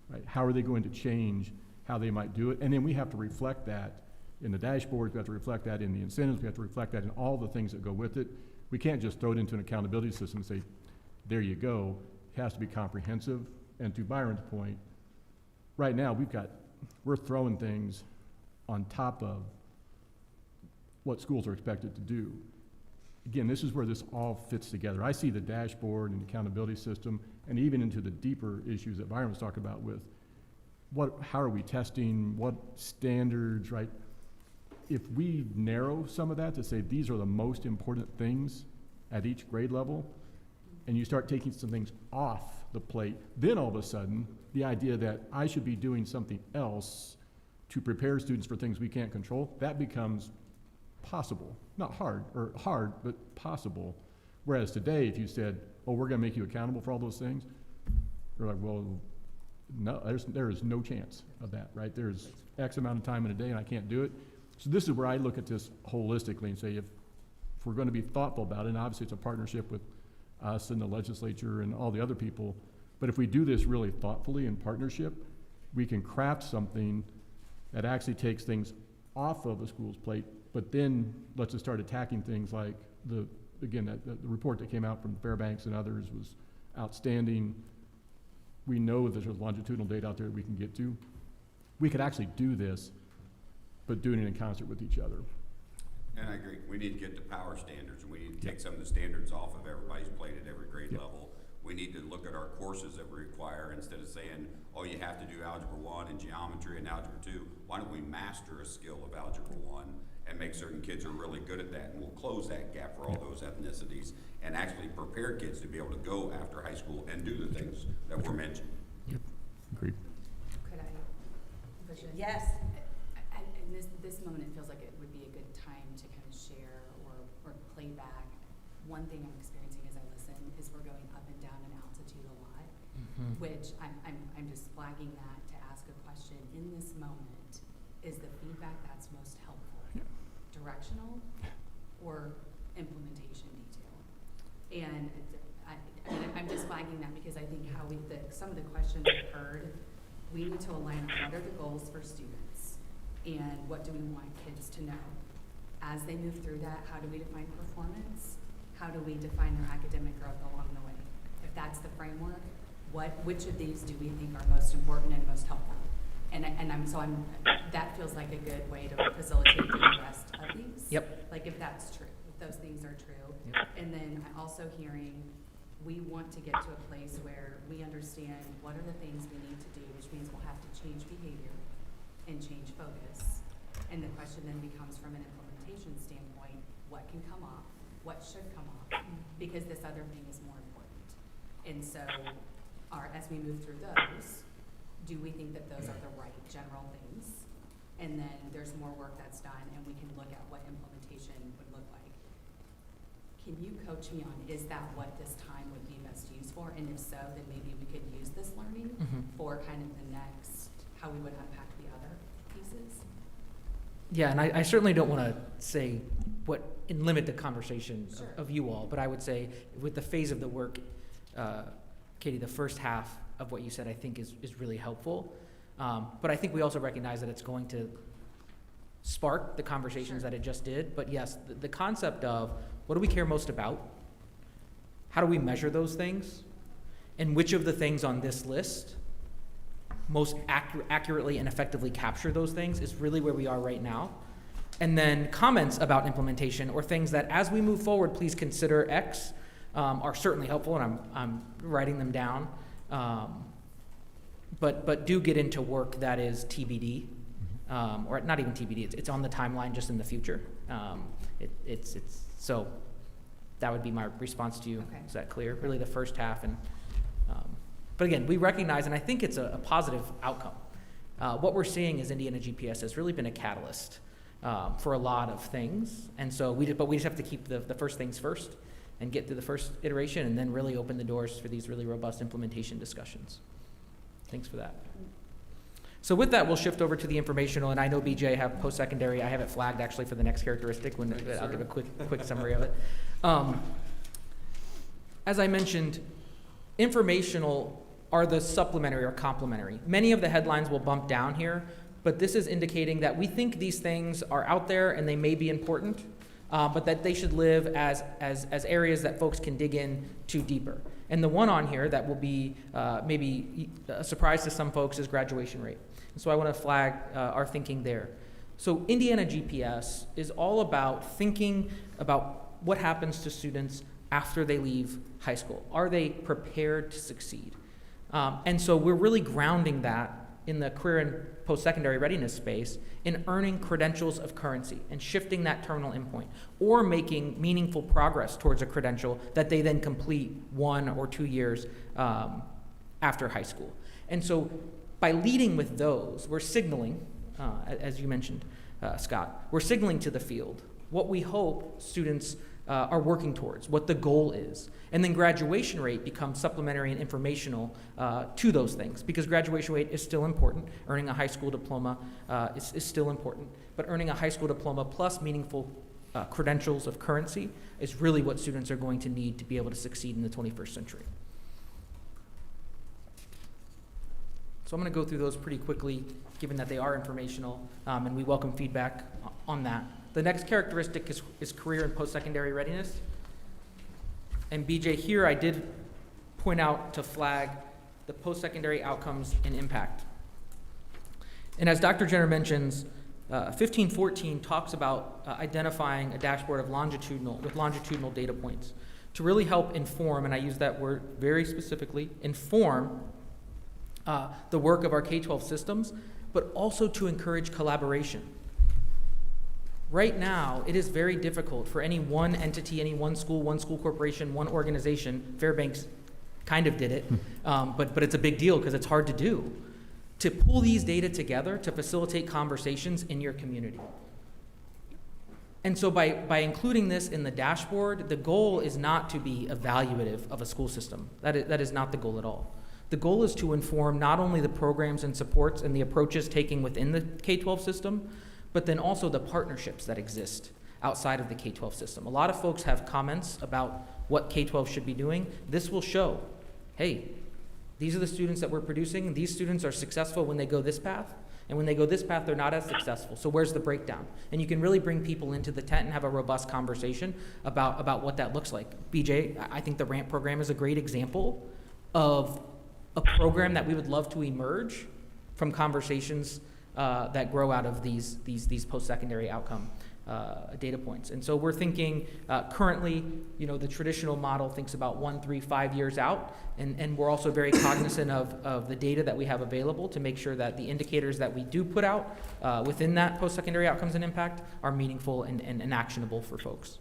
right? How are they going to change how they might do it? And then we have to reflect that in the dashboard, we have to reflect that in the incentives, we have to reflect that in all the things that go with it. We can't just throw it into an accountability system and say, there you go. It has to be comprehensive. And to Byron's point, right now, we're throwing things on top of what schools are expected to do. Again, this is where this all fits together. I see the dashboard and accountability system, and even into the deeper issues that Byron was talking about with how are we testing, what standards, right? If we narrow some of that to say these are the most important things at each grade level, and you start taking some things off the plate, then all of a sudden, the idea that I should be doing something else to prepare students for things we can't control, that becomes possible. Not hard, but possible. Whereas today, if you said, oh, we're gonna make you accountable for all those things, you're like, well, no, there is no chance of that, right? There's X amount of time in a day and I can't do it. So this is where I look at this holistically and say, if we're gonna be thoughtful about it, and obviously it's a partnership with us and the legislature and all the other people, but if we do this really thoughtfully in partnership, we can craft something that actually takes things off of a school's plate, but then let's just start attacking things like the report that came out from Fairbanks and others was outstanding. We know that there's longitudinal data out there that we can get to. We could actually do this, but doing it in concert with each other. And I agree, we need to get to power standards, and we need to take some of the standards off of everybody's plate at every grade level. We need to look at our courses that we require, instead of saying, oh, you have to do Algebra 1 and Geometry and Algebra 2. Why don't we master a skill of Algebra 1 and make certain kids are really good at that, and we'll close that gap for all those ethnicities and actually prepare kids to be able to go after high school and do the things that were mentioned. Agreed. Could I push in? Yes. In this moment, it feels like it would be a good time to kind of share or play back. One thing I'm experiencing as I listen is we're going up and down in altitude a lot, which I'm just flagging that to ask a question. In this moment, is the feedback that's most helpful directional or implementation detail? And I'm just flagging that because I think some of the questions I've heard, we need to align on what are the goals for students and what do we want kids to know. As they move through that, how do we define performance? How do we define their academic growth along the way? If that's the framework, which of these do we think are most important and most helpful? That feels like a good way to facilitate the rest of these. Yep. Like if that's true, if those things are true. Yep. And then I also hearing, we want to get to a place where we understand what are the things we need to do, which means we'll have to change behavior and change focus. And the question then becomes, from an implementation standpoint, what can come off? What should come off? Because this other thing is more important. And so as we move through those, do we think that those are the right general things? And then there's more work that's done and we can look at what implementation would look like. Can you coach me on, is that what this time would be best used for? And if so, then maybe we could use this learning for kind of the next, how we would unpack the other pieces? Yeah, and I certainly don't want to say and limit the conversation Sure. of you all, but I would say with the phase of the work, Katie, the first half of what you said I think is really helpful. But I think we also recognize that it's going to spark the conversations that it just did. But yes, the concept of what do we care most about? How do we measure those things? And which of the things on this list most accurately and effectively capture those things is really where we are right now. And then comments about implementation or things that as we move forward, please consider X are certainly helpful, and I'm writing them down. But do get into work that is TBD, or not even TBD. It's on the timeline, just in the future. So that would be my response to you. Okay. Is that clear? Really, the first half, but again, we recognize, and I think it's a positive outcome. What we're seeing is Indiana GPS has really been a catalyst for a lot of things, and so we just have to keep the first things first and get through the first iteration, and then really open the doors for these really robust implementation discussions. Thanks for that. So with that, we'll shift over to the informational, and I know BJ have post-secondary. I have it flagged actually for the next characteristic. I'll give a quick summary of it. As I mentioned, informational are the supplementary or complementary. Many of the headlines will bump down here, but this is indicating that we think these things are out there and they may be important, but that they should live as areas that folks can dig in to deeper. And the one on here that will be maybe a surprise to some folks is graduation rate. And so I want to flag our thinking there. So Indiana GPS is all about thinking about what happens to students after they leave high school. Are they prepared to succeed? And so we're really grounding that in the career and post-secondary readiness space in earning credentials of currency and shifting that terminal endpoint, or making meaningful progress towards a credential that they then complete 1 or 2 years after high school. And so by leading with those, we're signaling, as you mentioned, Scott, we're signaling to the field what we hope students are working towards, what the goal is. And then graduation rate becomes supplementary and informational to those things, because graduation rate is still important. Earning a high school diploma is still important, but earning a high school diploma plus meaningful credentials of currency is really what students are going to need to be able to succeed in the 21st century. So I'm going to go through those pretty quickly, given that they are informational, and we welcome feedback on that. The next characteristic is career and post-secondary readiness. And BJ, here I did point out to flag the post-secondary outcomes and impact. And as Dr. Jenner mentions, 1514 talks about identifying a dashboard of longitudinal data points to really help inform, and I use that word very specifically, inform the work of our K-12 systems, but also to encourage collaboration. Right now, it is very difficult for any one entity, any one school corporation, one organization, Fairbanks kind of did it, but it's a big deal because it's hard to do, to pull these data together to facilitate conversations in your community. And so by including this in the dashboard, the goal is not to be evaluative of a school system. That is not the goal at all. The goal is to inform not only the programs and supports and the approaches taken within the K-12 system, but then also the partnerships that exist outside of the K-12 system. A lot of folks have comments about what K-12 should be doing. This will show, hey, these are the students that we're producing. These students are successful when they go this path, and when they go this path, they're not as successful. So where's the breakdown? And you can really bring people into the tent and have a robust conversation about what that looks like. BJ, I think the RAMP program is a great example of a program that we would love to emerge from conversations that grow out of these post-secondary outcome data points. And so we're thinking currently, the traditional model thinks about 1, 3, 5 years out, and we're also very cognizant of the data that we have available to make sure that the indicators that we do put out within that post-secondary outcomes and impact are meaningful and actionable for folks.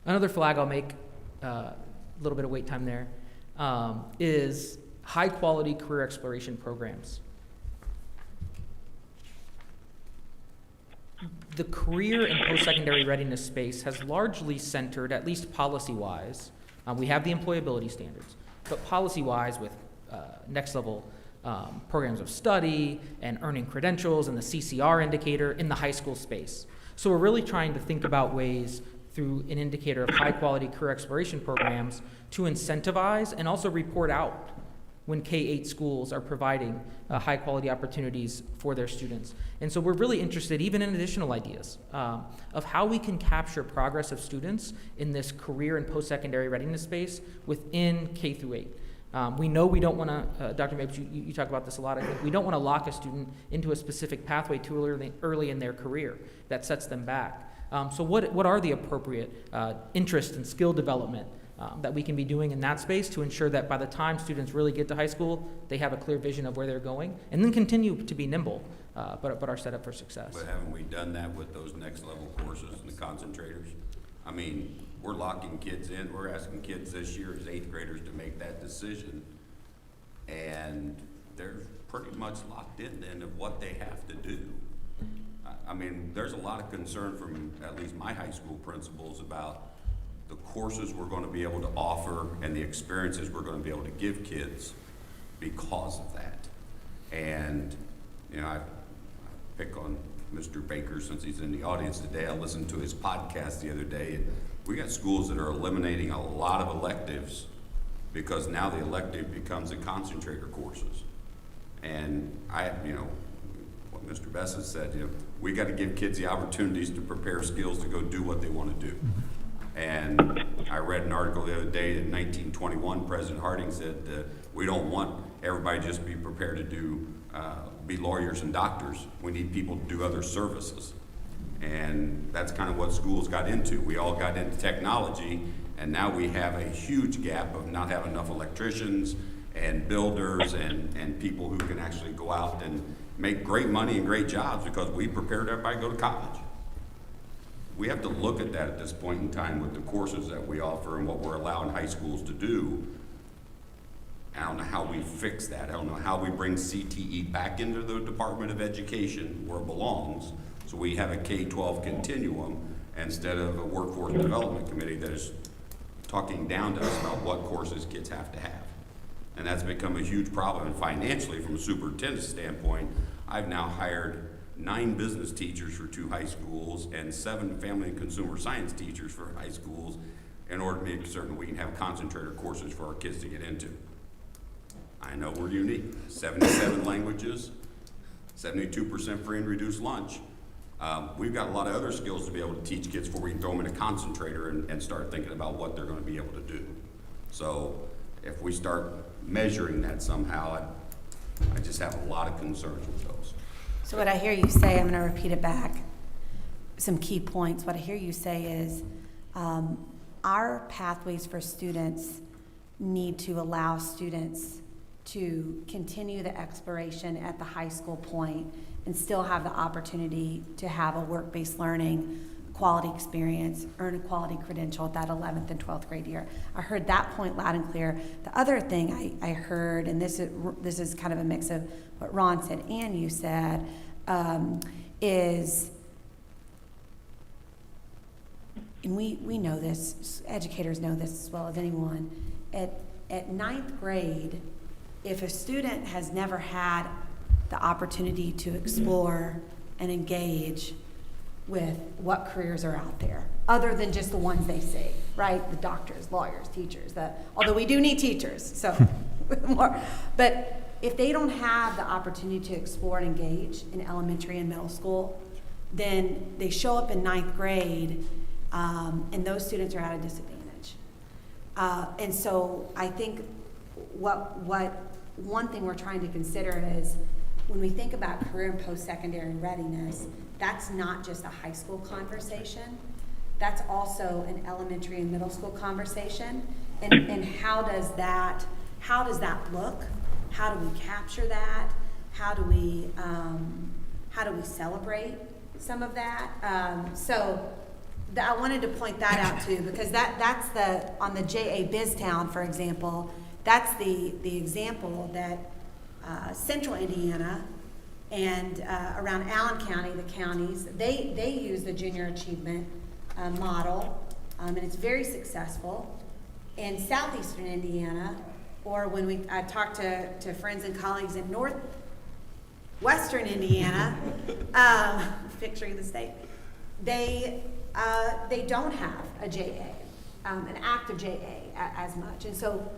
Another flag I'll make, a little bit of wait time there, is high-quality career exploration programs. The career and post-secondary readiness space has largely centered, at least policy-wise, we have the employability standards, but policy-wise with next-level programs of study and earning credentials and the CCR indicator in the high school space. So we're really trying to think about ways through an indicator of high-quality career exploration programs to incentivize and also report out when K-8 schools are providing high-quality opportunities for their students. And so we're really interested, even in additional ideas, of how we can capture progress of students in this career and post-secondary readiness space within K through 8. We know we don't want to, Dr. Mapes, you talk about this a lot, I think, we don't want to lock a student into a specific pathway too early in their career that sets them back. So what are the appropriate interest and skill development that we can be doing in that space to ensure that by the time students really get to high school, they have a clear vision of where they're going, and then continue to be nimble, but are set up for success. But haven't we done that with those next level courses and the concentrators? I mean, we're locking kids in. We're asking kids this year as 8th graders to make that decision, and they're pretty much locked in then of what they have to do. I mean, there's a lot of concern from at least my high school principals about the courses we're going to be able to offer and the experiences we're going to be able to give kids because of that. And, I pick on Mr. Baker since he's in the audience today. I listened to his podcast the other day, and we got schools that are eliminating a lot of electives because now the elective becomes a concentrator courses. And what Mr. Bessett said, we got to give kids the opportunities to prepare skills to go do what they want to do. And I read an article the other day in 1921, President Harding said, we don't want everybody just be prepared to be lawyers and doctors. We need people to do other services. And that's kind of what schools got into. We all got into technology, and now we have a huge gap of not having enough electricians and builders and people who can actually go out and make great money and great jobs because we prepared everybody to go to college. We have to look at that at this point in time with the courses that we offer and what we're allowing high schools to do. I don't know how we fix that. I don't know how we bring CTE back into the Department of Education where it belongs, so we have a K-12 continuum instead of a workforce development committee that is talking down to us about what courses kids have to have. And that's become a huge problem. And financially, from a superintendent's standpoint, I've now hired 9 business teachers for 2 high schools and 7 family and consumer science teachers for high schools in order to make certain we can have concentrator courses for our kids to get into. I know we're unique. 77 languages, 72% free and reduced lunch. We've got a lot of other skills to be able to teach kids before we can throw them in a concentrator and start thinking about what they're going to be able to do. So if we start measuring that somehow, I just have a lot of concerns with those. So what I hear you say, I'm going to repeat it back, some key points. What I hear you say is our pathways for students need to allow students to continue the exploration at the high school point and still have the opportunity to have a work-based learning, quality experience, earn a quality credential at that 11th and 12th grade year. I heard that point loud and clear. The other thing I heard, and this is kind of a mix of what Ron said and you said, is, and we know this, educators know this as well as anyone, at 9th grade, if a student has never had the opportunity to explore and engage with what careers are out there, other than just the ones they see, right? The doctors, lawyers, teachers, although we do need teachers, so more. But if they don't have the opportunity to explore and engage in elementary and middle school, then they show up in 9th grade, and those students are at a disadvantage. And so I think what one thing we're trying to consider is when we think about career and post-secondary readiness, that's not just a high school conversation. That's also an elementary and middle school conversation. And how does that look? How do we capture that? How do we celebrate some of that? I wanted to point that out too, because that's on the JA BizTown, for example, that's the example that Central Indiana and around Allen County, the counties, they use the junior achievement model, and it's very successful. In southeastern Indiana, or when I talk to friends and colleagues in northwestern Indiana, picturing the state, they don't have a JA, an active JA as much, and so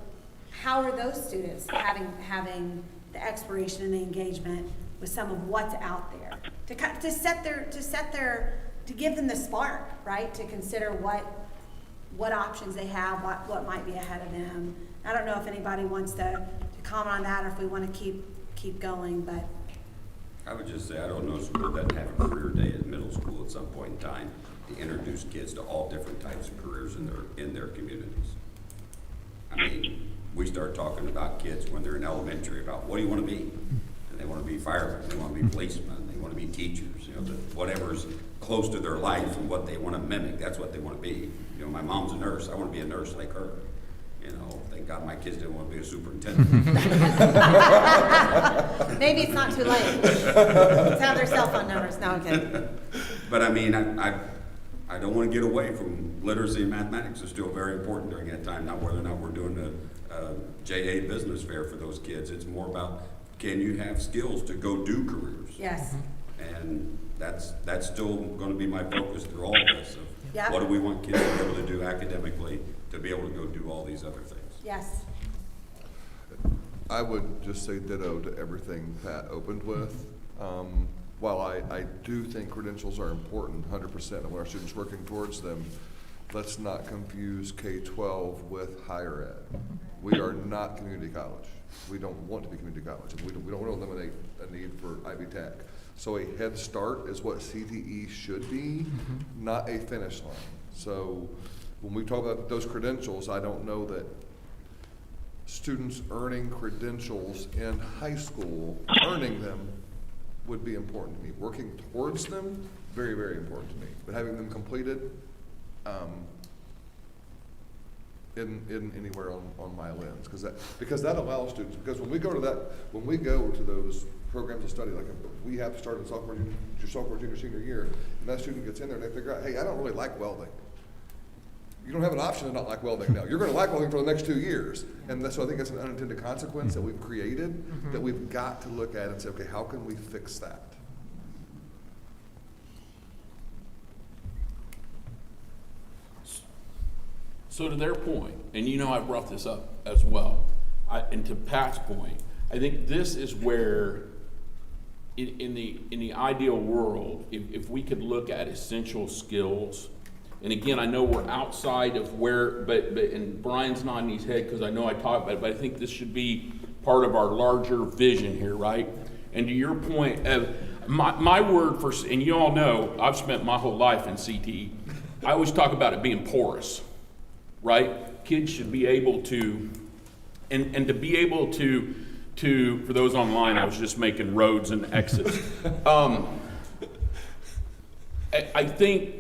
how are those students having the exploration and the engagement with some of what's out there to give them the spark, right? To consider what options they have, what might be ahead of them. I don't know if anybody wants to comment on that or if we want to keep going, but. I would just say I don't know if school doesn't have a career day at middle school at some point in time to introduce kids to all different types of careers in their communities. I mean, we start talking about kids when they're in elementary about what do you want to be? And they want to be firemen, they want to be policemen, they want to be teachers, whatever's close to their life and what they want to mimic, that's what they want to be. My mom's a nurse, I want to be a nurse like her. Thank God my kids didn't want to be a superintendent. Maybe it's not too late. Let's have their cell phone numbers. No, I'm kidding. But I mean, I don't want to get away from literacy and mathematics. It's still very important during that time, not whether or not we're doing a JA business fair for those kids. It's more about, can you have skills to go do careers? Yes. And that's still going to be my focus through all of this. Yep. What do we want kids to be able to do academically to be able to go do all these other things? Yes. I would just say ditto to everything Pat opened with. While I do think credentials are important, 100%, and when our students working towards them, let's not confuse K-12 with higher ed. We are not community college. We don't want to be community college. We don't want to eliminate a need for Ivy Tech. So a head start is what CTE should be, not a finish line. So when we talk about those credentials, I don't know that students earning credentials in high school, earning them would be important to me. Working towards them, very, very important to me. But having them completed, in anywhere on my lens, because that allows students, because when we go to those programs of study, like if we have to start in sophomore, junior, senior year, and that student gets in there and they figure out, hey, I don't really like welding. You don't have an option to not like welding now. You're going to like welding for the next 2 years. And so I think it's an unintended consequence that we've created that we've got to look at and say, okay, how can we fix that? So to their point, and you know I brought this up as well, and to Pat's point, I think this is where, in the ideal world, if we could look at essential skills, and again, I know we're outside of where, but and Brian's nodding his head because I know I talked about it, but I think this should be part of our larger vision here, right? And to your point, my word for, and you all know, I've spent my whole life in CTE. I always talk about it being porous, right? Kids should be able to, and to be able to, for those online, I was just making roads and exits. I think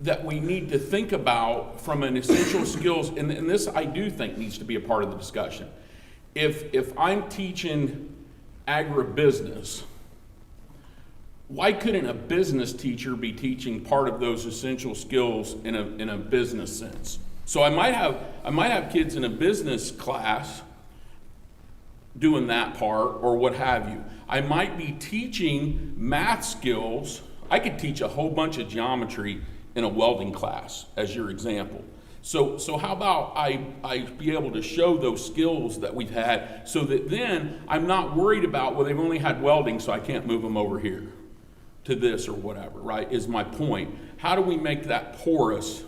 that we need to think about from an essential skills, and this I do think needs to be a part of the discussion. If I'm teaching agribusiness, why couldn't a business teacher be teaching part of those essential skills in a business sense? So I might have kids in a business class doing that part or what have you. I might be teaching math skills. I could teach a whole bunch of geometry in a welding class, as your example. So how about I be able to show those skills that we've had so that then I'm not worried about, well, they've only had welding, so I can't move them over here to this or whatever, right, is my point. How do we make that porous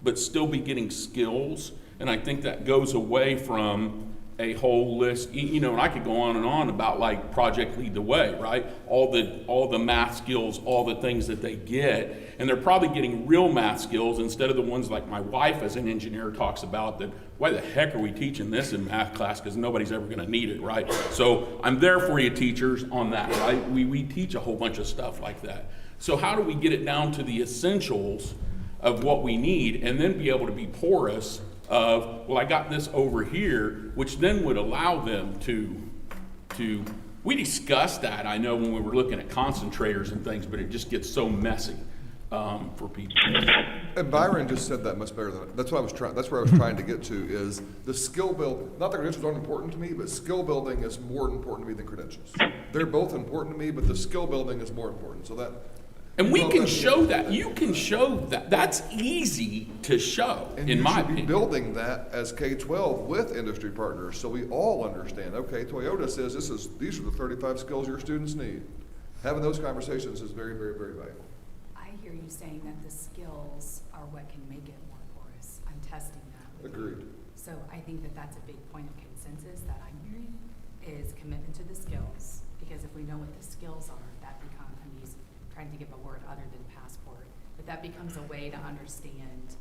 but still be getting skills? And I think that goes away from a whole list, you know, and I could go on and on about like Project Lead the Way, right? All the math skills, all the things that they get, and they're probably getting real math skills instead of the ones like my wife as an engineer talks about that, why the heck are we teaching this in math class? Because nobody's ever gonna need it, right? So I'm there for you teachers on that, right? We teach a whole bunch of stuff like that. So how do we get it down to the essentials of what we need and then be able to be porous of, well, I got this over here, which then would allow them to, we discussed that, I know, when we were looking at concentrators and things, but it just gets so messy for people. And Byron just said that much better than, that's where I was trying to get to, is the skill build, not that credentials aren't important to me, but skill building is more important to me than credentials. They're both important to me, but the skill building is more important, so that. And we can show that. You can show that. That's easy to show, in my opinion. And you should be building that as K-12 with industry partners, so we all understand, okay, Toyota says these are the 35 skills your students need. Having those conversations is very, very, very valuable. I hear you saying that the skills are what can make it more porous. I'm testing that. Agreed. So I think that that's a big point of consensus that I'm hearing is commitment to the skills, because if we know what the skills are, that becomes, I'm trying to give a word other than passport, but that becomes a way to understand,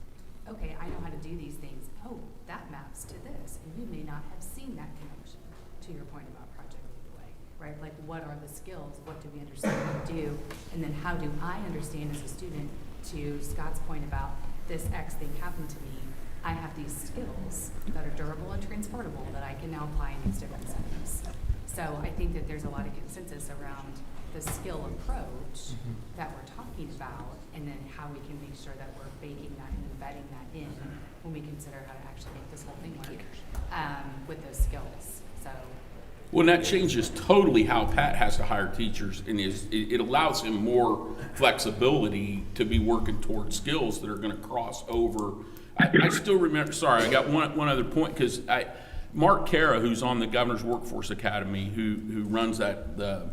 okay, I know how to do these things. Oh, that maps to this, and you may not have seen that connection, to your point about Project Lead the Way, right? Like, what are the skills? What do we understand to do? And then how do I understand as a student, to Scott's point about this X thing happened to me, I have these skills that are durable and transportable that I can now apply in these different settings. So I think that there's a lot of consensus around the skill approach that we're talking about, and then how we can make sure that we're baking that and embedding that in when we consider how to actually make this whole thing work with those skills. So. Well, that changes totally how Pat has to hire teachers, and it allows him more flexibility to be working towards skills that are going to cross over. I still remember. Sorry, I got one other point, because Mark Cara, who's on the Governor's Workforce Academy, who runs the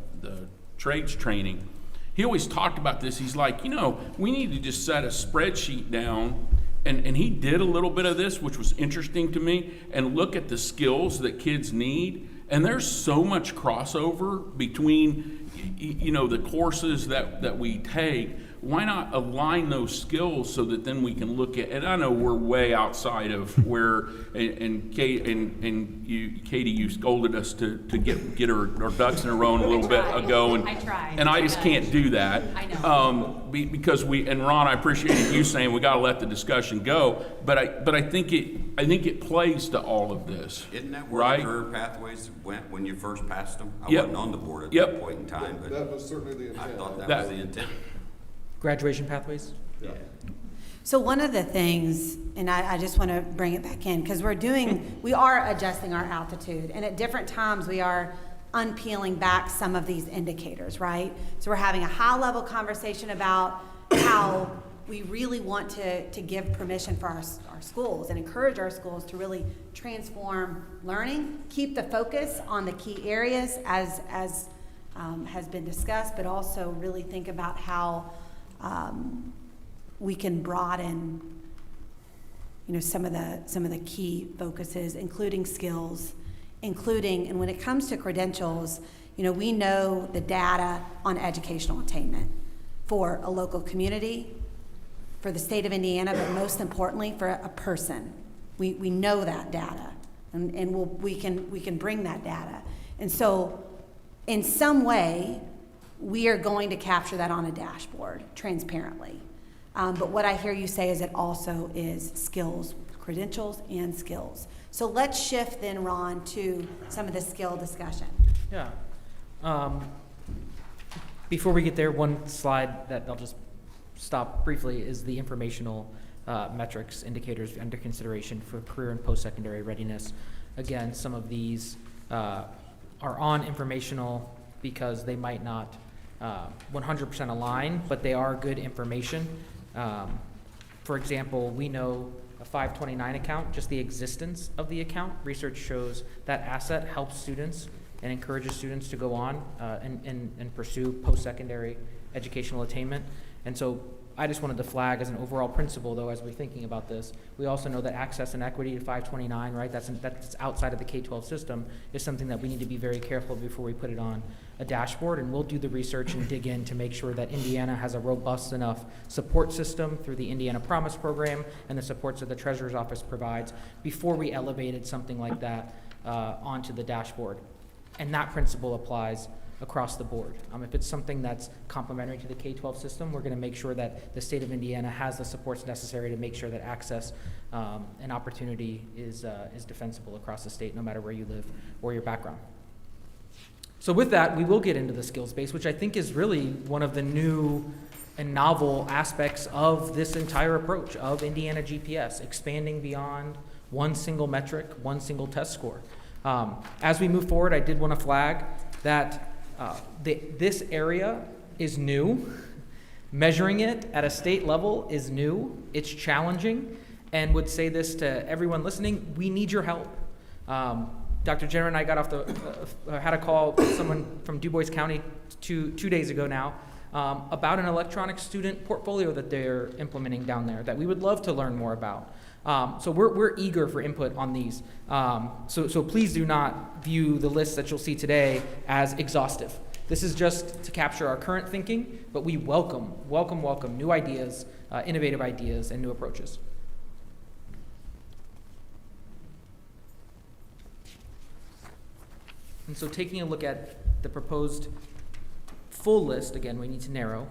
trades training, he always talked about this. He's like, we need to just set a spreadsheet down, and he did a little bit of this, which was interesting to me, and look at the skills that kids need. And there's so much crossover between, the courses that we take. Why not align those skills so that then we can look at, and I know we're way outside of where, and Katie, you scolded us to get our ducks in a row a little bit ago. And I tried. And I just can't do that. I know. Because and Ron, I appreciate you saying we gotta let the discussion go, but I think it plays to all of this. Isn't that where right? the career pathways went when you first passed them? I Yep. wasn't on the board at Yep. that point in time, but That was certainly the I intent. thought that That- was the intent. Graduation pathways? Yeah. So one of the things, and I just want to bring it back in, because we are adjusting our altitude, and at different times we are unpeeling back some of these indicators, right? So we're having a high-level conversation about how we really want to give permission for our schools and encourage our schools to really transform learning, keep the focus on the key areas as has been discussed, but also really think about how we can broaden, some of the key focuses, including skills, and when it comes to credentials, we know the data on educational attainment for a local community, for the state of Indiana, but most importantly for a person. We know that data, and we can bring that data, and so in some way, we are going to capture that on a dashboard transparently. But what I hear you say is it also is skills, credentials and skills. So let's shift then, Ron, to some of the skill discussion. Yeah. Before we get there, one slide that I'll just stop briefly is the informational metrics, indicators under consideration for career and post-secondary readiness. Again, some of these are on informational because they might not 100% align, but they are good information. For example, we know a 529 account, just the existence of the account, research shows that asset helps students and encourages students to go on and pursue post-secondary educational attainment. And so I just wanted to flag as an overall principle, though, as we're thinking about this, we also know that access and equity to 529, right, that's outside of the K-12 system, is something that we need to be very careful before we put it on a dashboard, and we'll do the research and dig in to make sure that Indiana has a robust enough support system through the Indiana Promise program and the supports that the Treasurer's Office provides before we elevated something like that onto the dashboard. And that principle applies across the board. If it's something that's complementary to the K-12 system, we're going to make sure that the state of Indiana has the supports necessary to make sure that access and opportunity is defensible across the state, no matter where you live or your background. So with that, we will get into the skills base, which I think is really one of the new and novel aspects of this entire approach of Indiana GPS, expanding beyond one single metric, one single test score. As we move forward, I did want to flag that this area is new. Measuring it at a state level is new. It's challenging, and would say this to everyone listening: we need your help. Dr. Jenner and I got off had a call with someone from Du Bois County two days ago now about an electronic student portfolio that they're implementing down there that we would love to learn more about. So we're eager for input on these. So please do not view the list that you'll see today as exhaustive. This is just to capture our current thinking, but we welcome new ideas, innovative ideas, and new approaches. And so taking a look at the proposed full list, again, we need to narrow,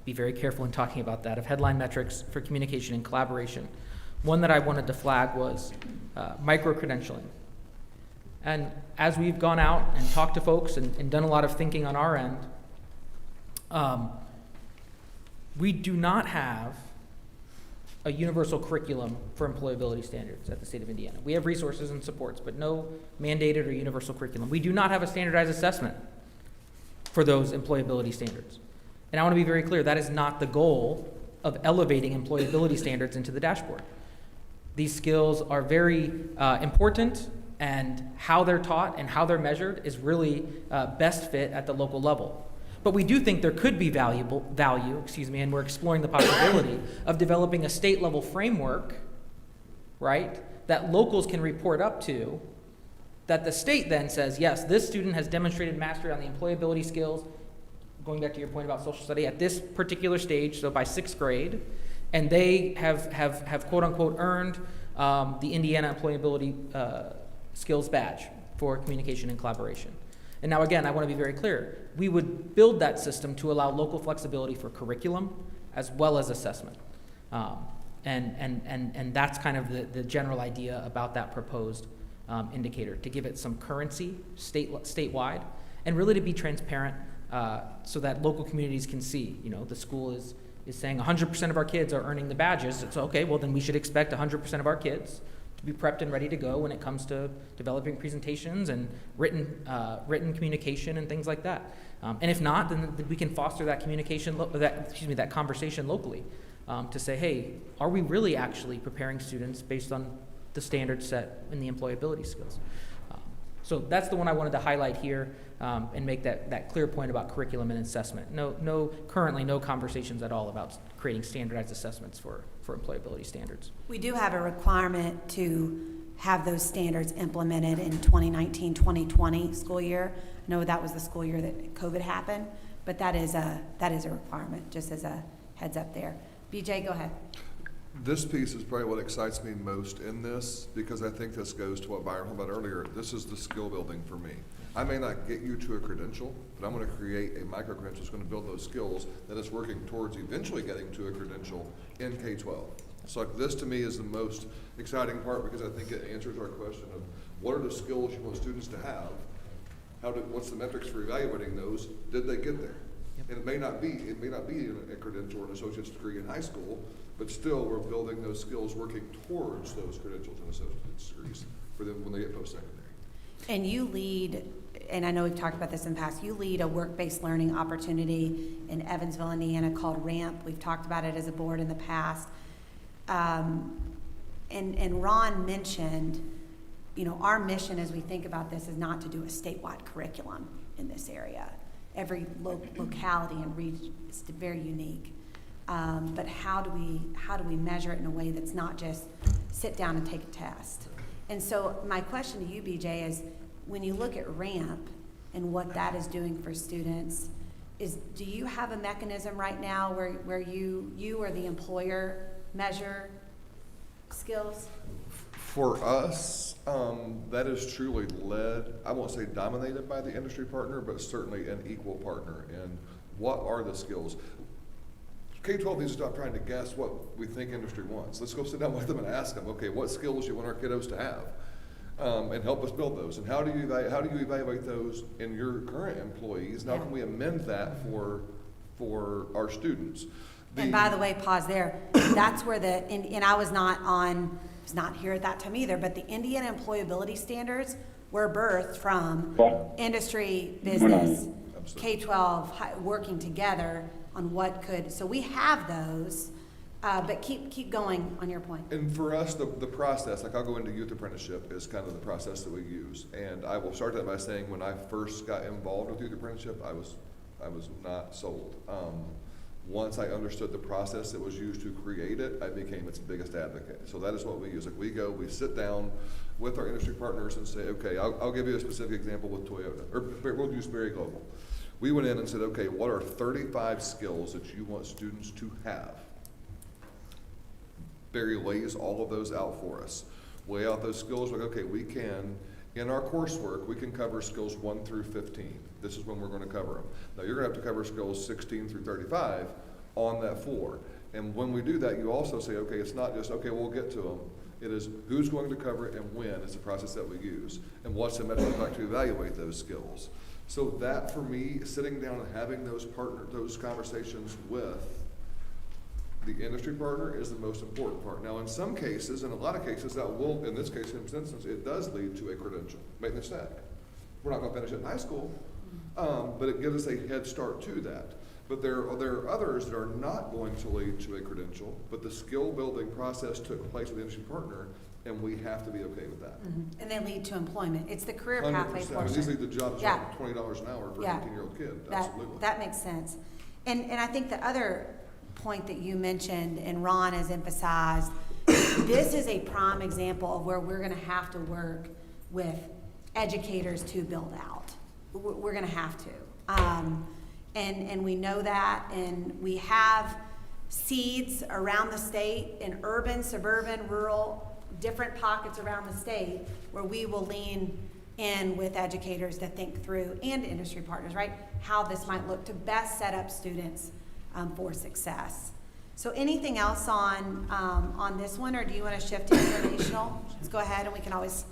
be very careful in talking about that, of headline metrics for communication and collaboration. One that I wanted to flag was micro-credentialing. And as we've gone out and talked to folks and done a lot of thinking on our end, we do not have a universal curriculum for employability standards at the state of Indiana. We have resources and supports, but no mandated or universal curriculum. We do not have a standardized assessment for those employability standards. And I want to be very clear, that is not the goal of elevating employability standards into the dashboard. These skills are very important And how they're taught and how they're measured is really best fit at the local level. But we do think there could be value, and we're exploring the possibility of developing a state-level framework, right, that locals can report up to, that the state then says, yes, this student has demonstrated mastery on the employability skills, going back to your point about social study, at this particular stage, so by 6th grade, and they have quote-unquote earned the Indiana Employability Skills Badge for communication and collaboration. And now again, I want to be very clear. We would build that system to allow local flexibility for curriculum as well as assessment. And that's kind of the general idea about that proposed indicator, to give it some currency statewide, and really to be transparent so that local communities can see, the school is saying 100% of our kids are earning the badges. It's okay, well then we should expect 100% of our kids to be prepped and ready to go when it comes to developing presentations and written communication and things like that. And if not, then we can foster that communication, that conversation locally to say, hey, are we really actually preparing students based on the standards set in the employability skills? So that's the one I wanted to highlight here and make that clear point about curriculum and assessment. Currently no conversations at all about creating standardized assessments for employability standards. We do have a requirement to have those standards implemented in 2019-2020 school year. I know that was the school year that COVID happened, but that is a requirement, just as a heads up there. BJ, go ahead. This piece is probably what excites me most in this, because I think this goes to what Byron talked about earlier. This is the skill building for me. I may not get you to a credential, but I'm going to create a micro-credential that's going to build those skills that is working towards eventually getting to a credential in K-12. So this to me is the most exciting part, because I think it answers our question of what are the skills you want students to have? What's the metrics for evaluating those? Did they get there? And it may not be a credential or an associate's degree in high school, but still we're building those skills working towards those credentials and associate's degrees for them when they get post-secondary. And you lead, and I know we've talked about this in the past, you lead a work-based learning opportunity in Evansville, Indiana called RAMP. We've talked about it as a board in the past. And Ron mentioned, our mission as we think about this is not to do a statewide curriculum in this area. Every locality and region is very unique. But how do we measure it in a way that's not just sit down and take a test? And so my question to you, BJ, is when you look at RAMP and what that is doing for students, do you have a mechanism right now where you or the employer measure skills? For us, that is truly led, I won't say dominated by the industry partner, but certainly an equal partner. And what are the skills? K-12 needs to stop trying to guess what we think industry wants. Let's go sit down with them and ask them, okay, what skills do you want our kiddos to have? And help us build those. And how do you evaluate those in your current employees? And how can we amend that for our students? And by the way, pause there. That's where and I was not here at that time either, but the Indiana employability standards were birthed from industry, business, K-12 working together on what could, so we have those, but keep going on your point. And for us, the process, like I'll go into youth apprenticeship, is kind of the process that we use. And I will start that by saying when I first got involved with youth apprenticeship, I was not sold. Once I understood the process that was used to create it, I became its biggest advocate. So that is what we use. Like we sit down with our industry partners and say, okay, I'll give you a specific example with Toyota, or we'll use Berry Global. We went in and said, okay, what are 35 skills that you want students to have? Barry lays all of those out for us. Lay out those skills, like, okay, we can, in our coursework, we can cover skills 1 through 15. This is when we're going to cover them. Now you're going to have to cover skills 16 through 35 on that floor. And when we do that, you also say, okay, it's not just, okay, we'll get to them. It is who's going to cover it and when. It's the process that we use. And what's the metric like to evaluate those skills. So that, for me, sitting down and having those conversations with the industry partner is the most important part. Now, in some cases, in a lot of cases, that will, in this case, in this instance, it does lead to a credential, maintenance tech. We're not going to finish it in high school, but it gives us a head start to that. But there are others that are not going to lead to a credential, but the skill building process took place with the industry partner, and we have to be okay with that. And they lead to employment. It's the career pathway 100%. I mean, portion. these lead to jobs Yeah. at $20 an hour for Yeah. an 18-year-old kid, That, absolutely. that makes sense. And I think the other point that you mentioned, and Ron has emphasized, this is a prime example of where we're gonna have to work with educators to build out. We're gonna have to. And we know that, and we have seeds around the state in urban, suburban, rural, different pockets around the state where we will lean in with educators to think through, and industry partners, right? How this might look to best set up students for success. So anything else on this one, or do you want to shift to informational? Let's go ahead, and we can always.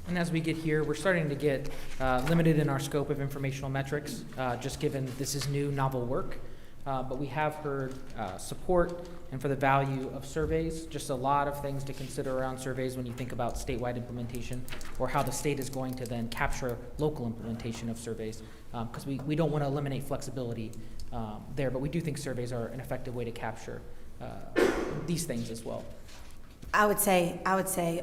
And as we get here, we're starting to get limited in our scope of informational metrics, just given this is new, novel work. But we have heard support and for the value of surveys, just a lot of things to consider around surveys when you think about statewide implementation, or how the state is going to then capture local implementation of surveys, because we don't want to eliminate flexibility there, but we do think surveys are an effective way to capture these things as well. I would say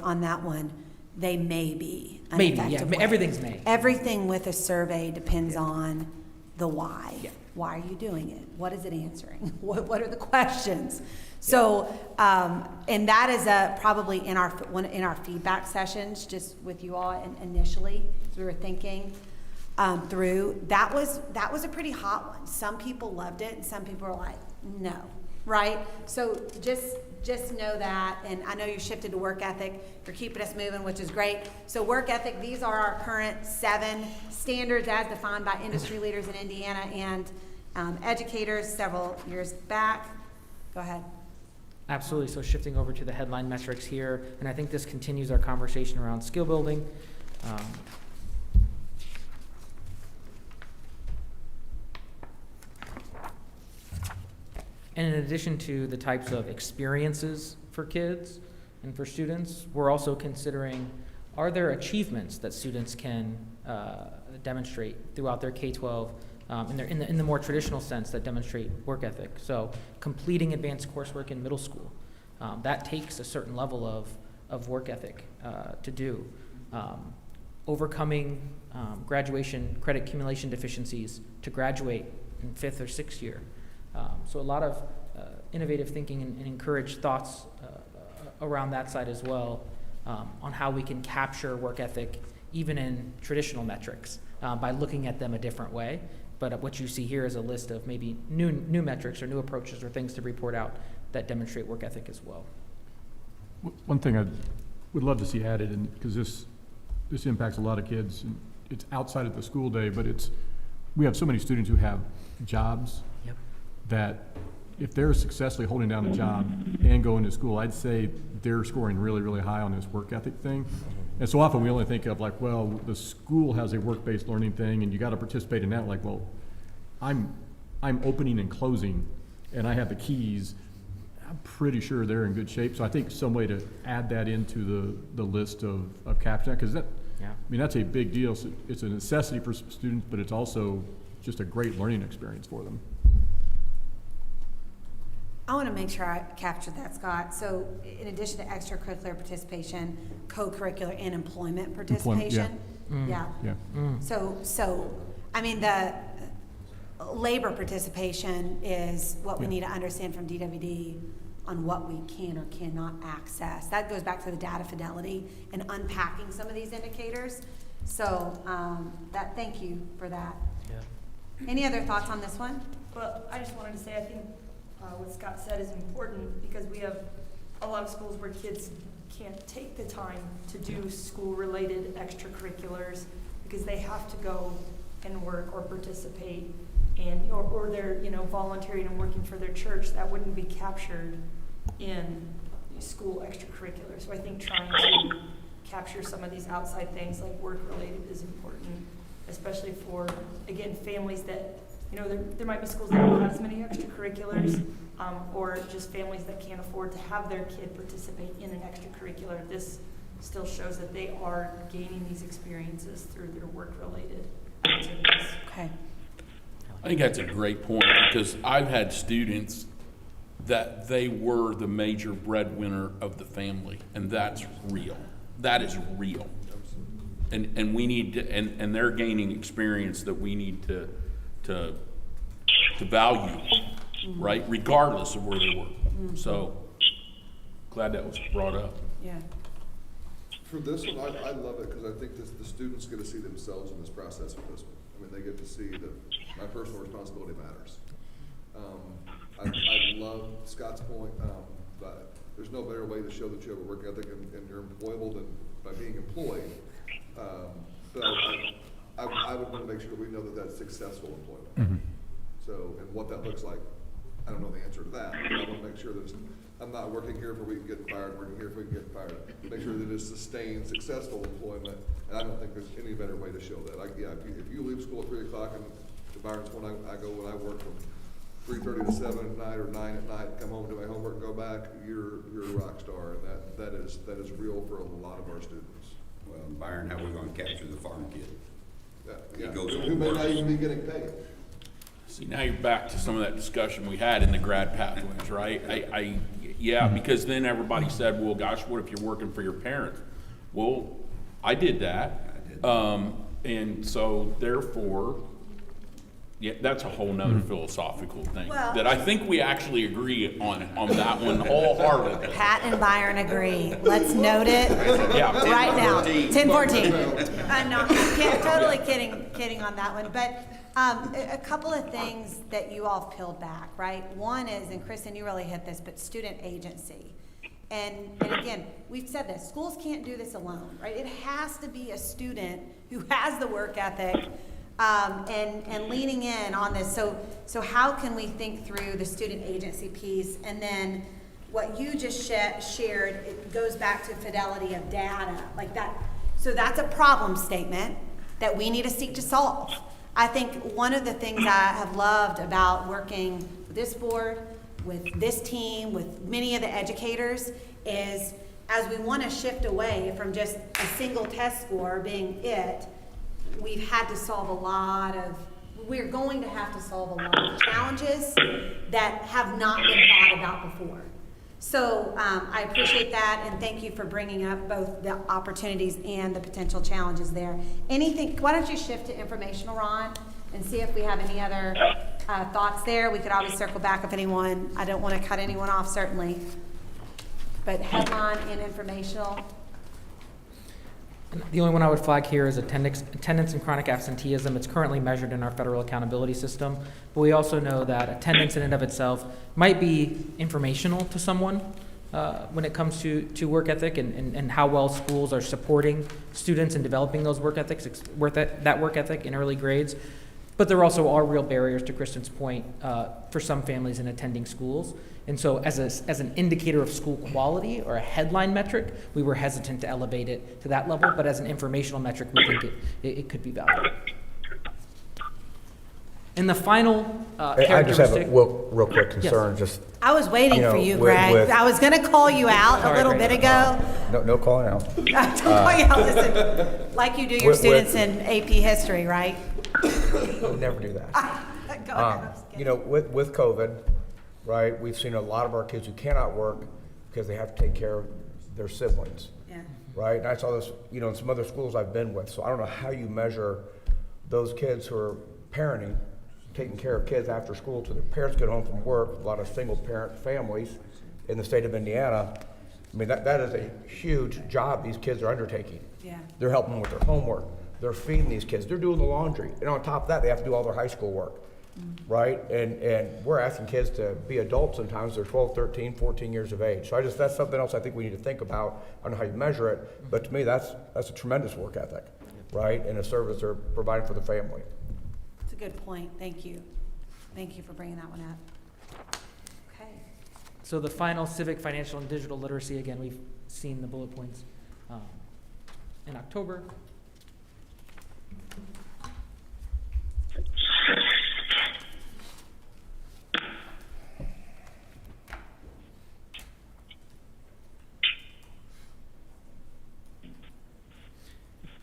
on that one, they may be an Maybe, yeah, effective way. everything's may. Everything with a survey depends on the why. Yeah. Why are you doing it? What is it answering? What are the questions? So, and that is probably in our feedback sessions, just with you all initially, as we were thinking through. That was a pretty hot one. Some people loved it, and some people were like, no, right? So just know that, and I know you shifted to work ethic. You're keeping us moving, which is great. So work ethic, these are our current 7 standards as defined by industry leaders in Indiana and educators several years back. Go ahead. Absolutely. So shifting over to the headline metrics here, and I think this continues our conversation around skill building. And in addition to the types of experiences for kids and for students, we're also considering, are there achievements that students can demonstrate throughout their K-12 in the more traditional sense that demonstrate work ethic? So completing advanced coursework in middle school, that takes a certain level of work ethic to do. Overcoming graduation credit accumulation deficiencies to graduate in 5th or 6th year. So a lot of innovative thinking and encourage thoughts around that side as well, on how we can capture work ethic even in traditional metrics by looking at them a different way. But what you see here is a list of maybe new metrics or new approaches or things to report out that demonstrate work ethic as well. One thing I would love to see added, and because this impacts a lot of kids, and it's outside of the school day, but we have so many students who have jobs. Yep. That if they're successfully holding down a job and going to school, I'd say they're scoring really, really high on this work ethic thing. And so often we only think of like, well, the school has a work-based learning thing and you got to participate in that. Like, well, I'm opening and closing and I have the keys. I'm pretty sure they're in good shape. So I think some way to add that into the list of capturing that, because Yeah. I mean, that's a big deal. So it's a necessity for students, but it's also just a great learning experience for them. I want to make sure I captured that, Scott. So in addition to extracurricular participation, co-curricular and employment participation? Yeah. So, I mean, the labor participation is what we need to understand from DWD on what we can or cannot access. That goes back to the data fidelity and unpacking some of these indicators. So thank you for that. Yeah. Any other thoughts on this one? Well, I just wanted to say, I think what Scott said is important because we have a lot of schools where kids can't take the time to do school-related extracurriculars because they have to go and work or participate and or they're volunteering and working for their church. That wouldn't be captured in school extracurriculars. So I think trying to capture some of these outside things like work-related is important, especially for, again, families that there might be schools that don't have as many extracurriculars, or just families that can't afford to have their kid participate in an extracurricular. This still shows that they are gaining these experiences through their work-related activities. Okay. I think that's a great point, because I've had students that they were the major breadwinner of the family, and that's real. That is real. And we need to, and they're gaining experience that we need to value, right? Regardless of where they work. So, glad that was brought up. Yeah. For this one, I love it, because I think the students get to see themselves in this process with this one. I mean, they get to see that my personal responsibility matters. I love Scott's point, that there's no better way to show that you have a work ethic and you're employable than by being employed. But I would want to make sure that we know that that's successful employment. So, and what that looks like, I don't know the answer to that, but I want to make sure that I'm not working here for a week and getting fired, working here for a week and getting fired. Make sure that it's sustained, successful employment, and I don't think there's any better way to show that. If you leave school at 3 o'clock, and to Byron's point, I go when I work from 3:30 to 7 at night or 9 at night, come home, do my homework, and go back, you're a rock star, and that is real for a lot of our students. Well, Byron, how are we gonna capture the farm kid? He Yeah. goes Who on may work. not even be getting paid. See, now you're back to some of that discussion we had in the grad pathways, right? Yeah, because then everybody said, well, gosh, what if you're working for your parents? Well, I did that. And so therefore, yeah, that's a whole nother philosophical thing Well- that I think we actually agree on that one wholeheartedly. Pat and Byron agree. Let's note it Yeah. right now. 10:14. 10:14. No, totally kidding on that one. But a couple of things that you all have peeled back, right? One is, and Kristen, you really hit this, but student agency. And again, we've said this, schools can't do this alone, right? It has to be a student who has the work ethic and leaning in on this. So how can we think through the student agency piece? And then what you just shared, it goes back to fidelity of data, like that. So that's a problem statement that we need to seek to solve. I think one of the things I have loved about working with this board, with this team, with many of the educators, is as we want to shift away from just a single test score being it, we've had to solve we're going to have to solve a lot of challenges that have not been thought about before. So I appreciate that, and thank you for bringing up both the opportunities and the potential challenges there. Why don't you shift to informational, Ron, and see if we have any other thoughts there. We could always circle back if anyone, I don't want to cut anyone off, certainly. But headline and informational. The only one I would flag here is attendance and chronic absenteeism. It's currently measured in our federal accountability system, but we also know that attendance in and of itself might be informational to someone when it comes to work ethic and how well schools are supporting students in developing those work ethics, that work ethic in early grades. But there also are real barriers, to Kristen's point, for some families in attending schools. And so as an indicator of school quality or a headline metric, we were hesitant to elevate it to that level, but as an informational metric, we think it could be valuable. And the final I just characteristic. have a real quick concern, just, I was waiting for you, Greg. I was going to call you out a little bit ago. no calling out. Don't call you out, listen, like you do your With- students in AP history, right? We'll never do that. Go ahead, I'm just kidding. With COVID, right, we've seen a lot of our kids who cannot work because they have to take care of their siblings, Yeah. right? And I saw this, in some other schools I've been with, so I don't know how you measure those kids who are parenting, taking care of kids after school till their parents get home from work, a lot of single parent families in the state of Indiana. I mean, that is a huge job these kids are undertaking. Yeah. They're helping with their homework, they're feeding these kids, they're doing the laundry, and on top of that, they have to do all their high school work, right? And we're asking kids to be adults sometimes, they're 12, 13, 14 years of age. So that's something else I think we need to think about. I don't know how you measure it, but to me, that's a tremendous work ethic, right? And a service they're providing for the family. It's a good point. Thank you. Thank you for bringing that one up. Okay. So the final civic, financial, and digital literacy, again, we've seen the bullet points in October.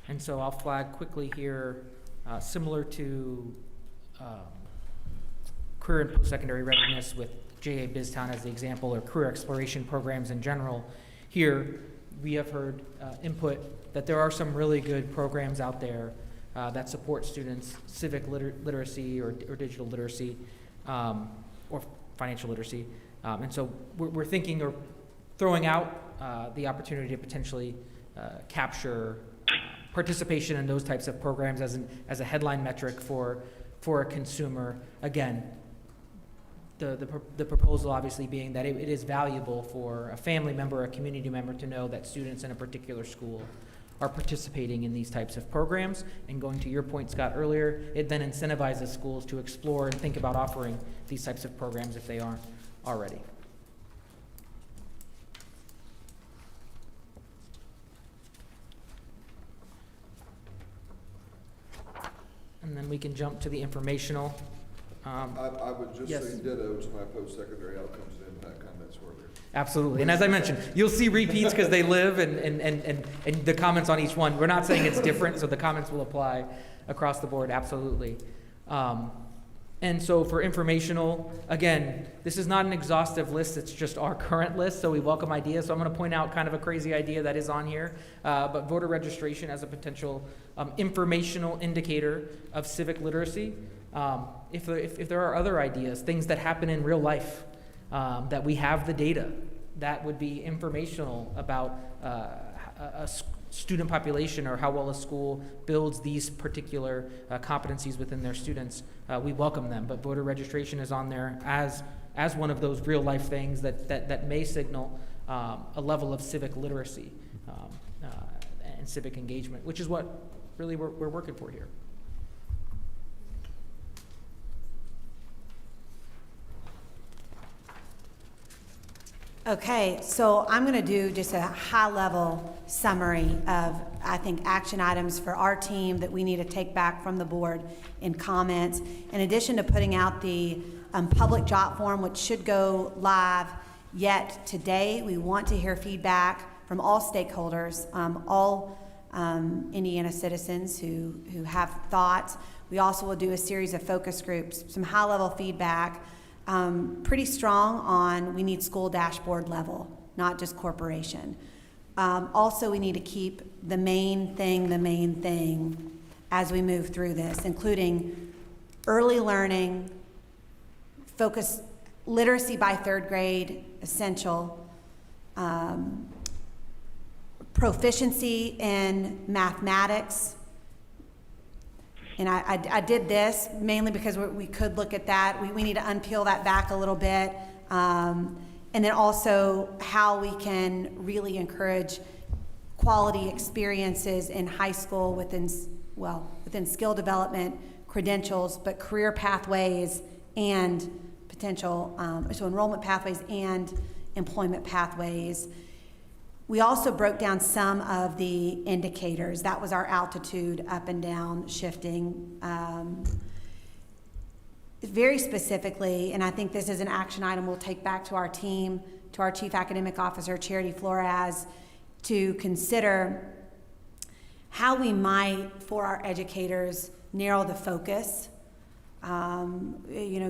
And so I'll flag quickly here, similar to career and post-secondary readiness with JA BizTown as the example, or career exploration programs in general. Here, we have heard input that there are some really good programs out there that support students' civic literacy or digital literacy or financial literacy. And so we're thinking or throwing out the opportunity to potentially capture participation in those types of programs as a headline metric for a consumer. Again, the proposal obviously being that it is valuable for a family member or a community member to know that students in a particular school are participating in these types of programs. And going to your point, Scott, earlier, it then incentivizes schools to explore and think about offering these types of programs if they aren't already. And then we can jump to the informational. I would just yes. say ditto to my post-secondary outcomes and impact comments earlier. Absolutely. And as I mentioned, you'll see repeats because they live and the comments on each one. We're not saying it's different, so the comments will apply across the board, absolutely. And so for informational, again, this is not an exhaustive list, it's just our current list, so we welcome ideas. So I'm going to point out kind of a crazy idea that is on here, but voter registration as a potential informational indicator of civic literacy. If there are other ideas, things that happen in real life, that we have the data, that would be informational about a student population or how well a school builds these particular competencies within their students, we welcome them. But voter registration is on there as one of those real life things that may signal a level of civic literacy and civic engagement, which is what really we're working for here. Okay, so I'm going to do just a high-level summary of, I think, action items for our team that we need to take back from the board in comments. In addition to putting out the public jot form, which should go live yet today, we want to hear feedback from all stakeholders, all Indiana citizens who have thoughts. We also will do a series of focus groups, some high-level feedback, pretty strong on we need school dashboard level, not just corporation. Also, we need to keep the main thing as we move through this, including early learning, focus literacy by third grade, essential, proficiency in mathematics. And I did this mainly because we could look at that. We need to unpeel that back a little bit. And then also how we can really encourage quality experiences in high school within skill development, credentials, but career pathways and potential, so enrollment pathways and employment pathways. We also broke down some of the indicators. That was our altitude, up and down, shifting. Very specifically, and I think this is an action item we'll take back to our team, to our Chief Academic Officer, Charity Flores, to consider how we might, for our educators, narrow the focus.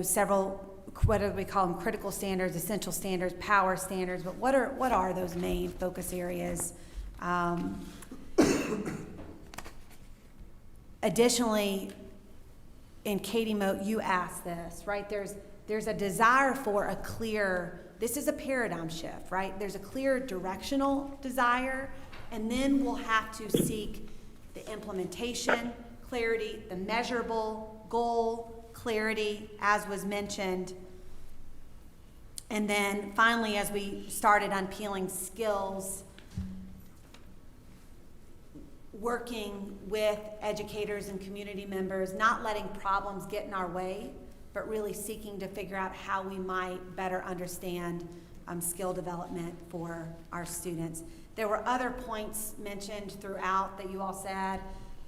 Several, what do we call them, critical standards, essential standards, power standards, but what are those main focus areas? Additionally, in Katie Moat, you asked this, right? There's a desire for a clear, this is a paradigm shift, right? There's a clear directional desire, and then we'll have to seek the implementation, clarity, the measurable goal, clarity, as was mentioned. And then finally, as we started unpeeling skills, working with educators and community members, not letting problems get in our way, but really seeking to figure out how we might better understand skill development for our students. There were other points mentioned throughout that you all said.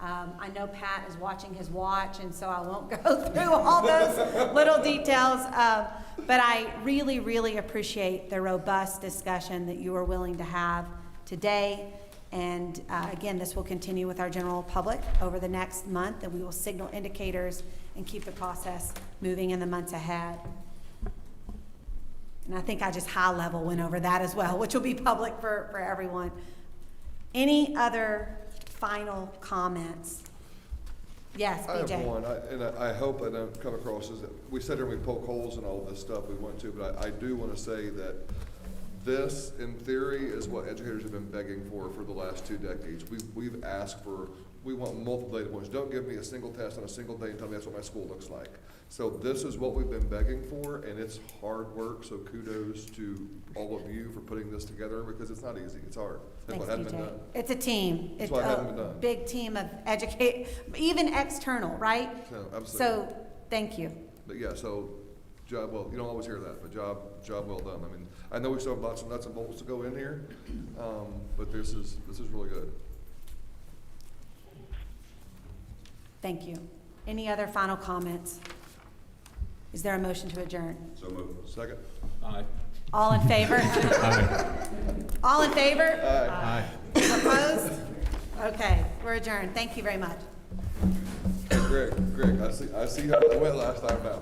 I know Pat is watching his watch, and so I won't go through all those little details, but I really appreciate the robust discussion that you are willing to have today. And again, this will continue with our general public over the next month, and we will signal indicators and keep the process moving in the months ahead. And I think I just high level went over that as well, which will be public for everyone. Any other final comments? Yes, I BJ. have one, and I hope I don't come across as, we said here we poke holes in all this stuff we want to, but I do want to say that this, in theory, is what educators have been begging for the last 2 decades. We've asked for, we want multiple data points. Don't give me a single test on a single day and tell me that's what my school looks like. So this is what we've been begging for, and it's hard work, so kudos to all of you for putting this together, because it's not easy, it's hard. That's Thanks, what hadn't been BJ. done. It's a team. That's It's why it hadn't been a done. big team of even external, right? So, absolutely. So, thank you. But yeah, so, job well, you don't always hear that, but job well done. I mean, I know we still have lots of nuts and bolts to go in here, but this is really good. Thank you. Any other final comments? Is there a motion to adjourn? So moved. Second? Aye. All in favor? All in favor? Aye. Opposed? Okay, we're adjourned. Thank you very much. Greg, I see how it went last time now.